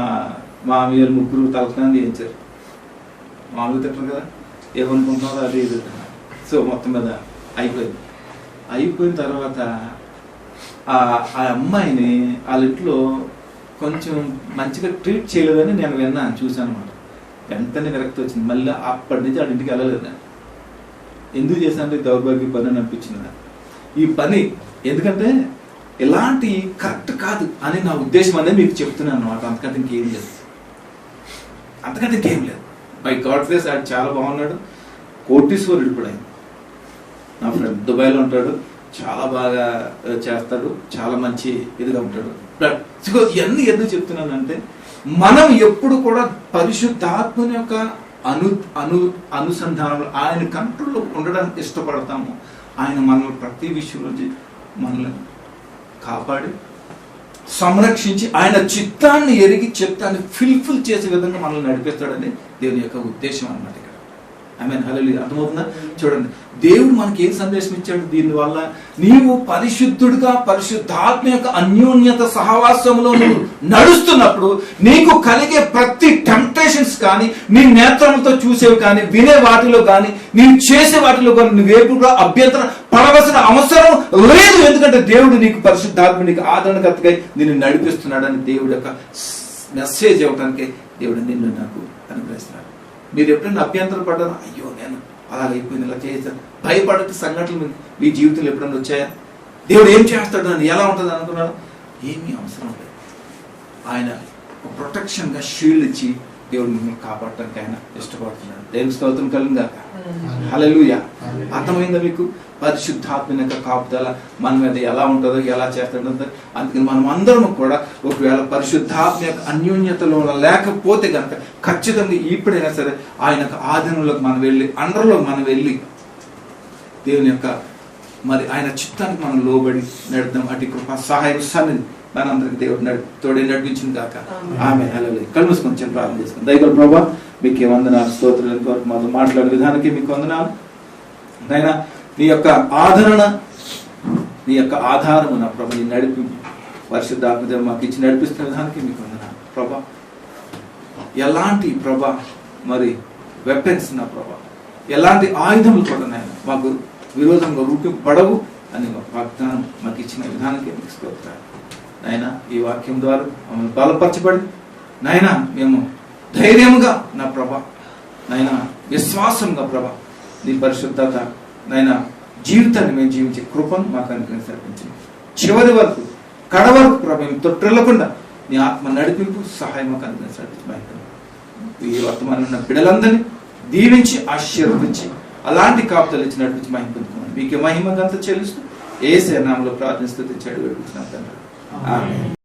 మామయ్యలు ముగ్గురు తలస్నానం చేయించారు. మామూలుగా తింటారు కదా, ఏమనుకుంటున్నారో అది ఇది. సో మొత్తం మీద అయిపోయిన తర్వాత ఆ అమ్మాయిని వాళ్ళ ఇంట్లో కొంచెం మంచిగా ట్రీట్ చేయలేదని నేను విన్నాను, చూశాను అనమాట. వెంటనే విరక్తి వచ్చింది. మళ్ళీ అప్పటి నుంచి ఆడి ఇంటికి వెళ్ళలేదు. ఎందుకు చేశానంటే దౌర్భాగ్య పని అని అనిపించింది ఈ పని. ఎందుకంటే ఇలాంటి కరెక్ట్ కాదు అని నా ఉద్దేశం అనేది మీకు చెప్తున్నాను అనమాట. అంతకంటే ఇంకేం లేదు. బై గాడ్ గ్రేస్ ఆడు చాలా బాగున్నాడు, కోటీశ్వరుడు కూడా. నా ఫ్రెండ్ దుబాయ్లో ఉంటాడు, చాలా బాగా చేస్తాడు, చాలా మంచి ఇదిగా ఉంటాడు. ఇవన్నీ ఎందుకు చెప్తున్నానంటే మనం ఎప్పుడు కూడా పరిశుద్ధాత్మని యొక్క అనుసంధానంలో ఆయన కంట్రోల్లో ఉండడానికి ఇష్టపడతాము. ఆయన మనల్ని ప్రతి విషయంలో మనల్ని కాపాడి సంరక్షించి ఆయన చిత్తాన్ని ఎరిగి చిత్తాన్ని ఫుల్ఫిల్ చేసే విధంగా మనల్ని నడిపిస్తాడని దేవుని యొక్క ఉద్దేశం అన్నమాట. ఇక్కడ ఆమేన్, హల్లెలూయా. అర్థమవుతుందా? చూడండి, దేవుడు మనకి ఏం సందేశం ఇచ్చాడు దీనివల్ల? నీవు పరిశుద్ధుడిగా పరిశుద్ధాత్మ యొక్క అన్యోన్యత సహవాసంలో నువ్వు నడుస్తున్నప్పుడు నీకు కలిగే ప్రతి టెంప్టేషన్స్ కానీ, నీ నేత్రములతో చూసేవి కానీ, వినే వాటిలో కానీ, నీవు చేసే వాటిలో కానీ నువ్వేపు కూడా అభ్యంతరం పడవలసిన అవసరం లేదు. ఎందుకంటే దేవుడు నీకు పరిశుద్ధాత్మ నీకు ఆదరణకర్తగా నిన్ను నడిపిస్తున్నాడని దేవుడి యొక్క మెసేజ్ ఇవ్వడానికి దేవుడు నిన్ను నాకు అనుగ్రహిస్తున్నాడు. మీరు ఎప్పుడైనా అభ్యంతరం పడ్డారు, అయ్యో నేను అలాగైపోయింది, ఇలా చేశాను, భయపడే సంఘటనలు మీ జీవితంలో ఎప్పుడైనా వచ్చాయా? దేవుడు ఏం చేస్తాడు అని, ఎలా ఉంటుంది అనుకున్నాడు? ఏమీ అవసరం లేదు. ఆయన ప్రొటెక్షన్ గా షీల్డ్ ఇచ్చి దేవుడు మిమ్మల్ని కాపాడటానికి ఆయన ఇష్టపడుతున్నాడు. దేవుని స్తోత్రం కలుగుగాక. హల్లెలూయా. అర్థమైందా మీకు? పరిశుద్ధాత్మ యొక్క కాపుదల మన మీద ఎలా ఉంటుందో, ఎలా చేస్తాడో. అందుకని మనం అందరం కూడా ఒకవేళ పరిశుద్ధాత్మ యొక్క అన్యోన్యతలో లేకపోతే కనుక ఖచ్చితంగా ఇప్పుడైనా సరే ఆయన యొక్క ఆధీనంలోకి మనం వెళ్ళి, అండర్లోకి మనం వెళ్ళి దేవుని యొక్క మరి ఆయన చిత్తానికి మనం లోబడి నడుద్దాం. అటు కృప సహాయం సన్నిధి మనందరికి దేవుడు తోడే నడిపించింది కాక. ఆమె హల్లెలూయా. కళ్ళు మూసుకొని చెప్పి ప్రార్థన చేసుకుని, దయగల ప్రభువా మీకు వందనాలు, స్తోత్రాలు, మాతో మాట్లాడే విధానానికి మీకు వందనాలు. నైనా నీ యొక్క ఆదరణ, నీ యొక్క ఆధారము నా ప్రభు, నీ నడిపి పరిశుద్ధాత్మ మాకు ఇచ్చి నడిపిస్తున్న విధానానికి మీకు వందనాలు ప్రభా. ఎలాంటి ప్రభా మరి వెపన్స్ నా ప్రభా, ఎలాంటి ఆయుధములు కూడా నాయన మాకు విరోధంగా రూపింపబడవు అని వాగ్దానం మాకు ఇచ్చిన విధానానికి మీకు స్తోత్రాలు. నాయనా ఈ వాక్యం ద్వారా మమ్మల్ని బలపరచబడి నాయనా మేము ధైర్యముగా నా ప్రభా, నాయనా విశ్వాసంగా ప్రభా నీ పరిశుద్ధత నాయనా జీవితాన్ని మేము జీవించే కృపను మాకు అనుగ్రహించింది. చివరి వరకు కడ వరకు ప్రభా మేము తొట్టిల్లకుండా నీ ఆత్మ నడిపింపు సహాయం మాకు అనుగ్రహించండి. ఈ వర్తమానం ఉన్న బిడ్డలందరినీ దీవించి ఆశీర్వదించి అలాంటి కాపుతలు ఇచ్చి నడిపించి మహిమ పొందుకున్నాను. మీకే మహిమ గంత చెల్లిస్తూ యేసు నామములో ప్రార్థిస్తూ చెడు వేడుకుంటున్నాను తండ్రి. ఆమేన్.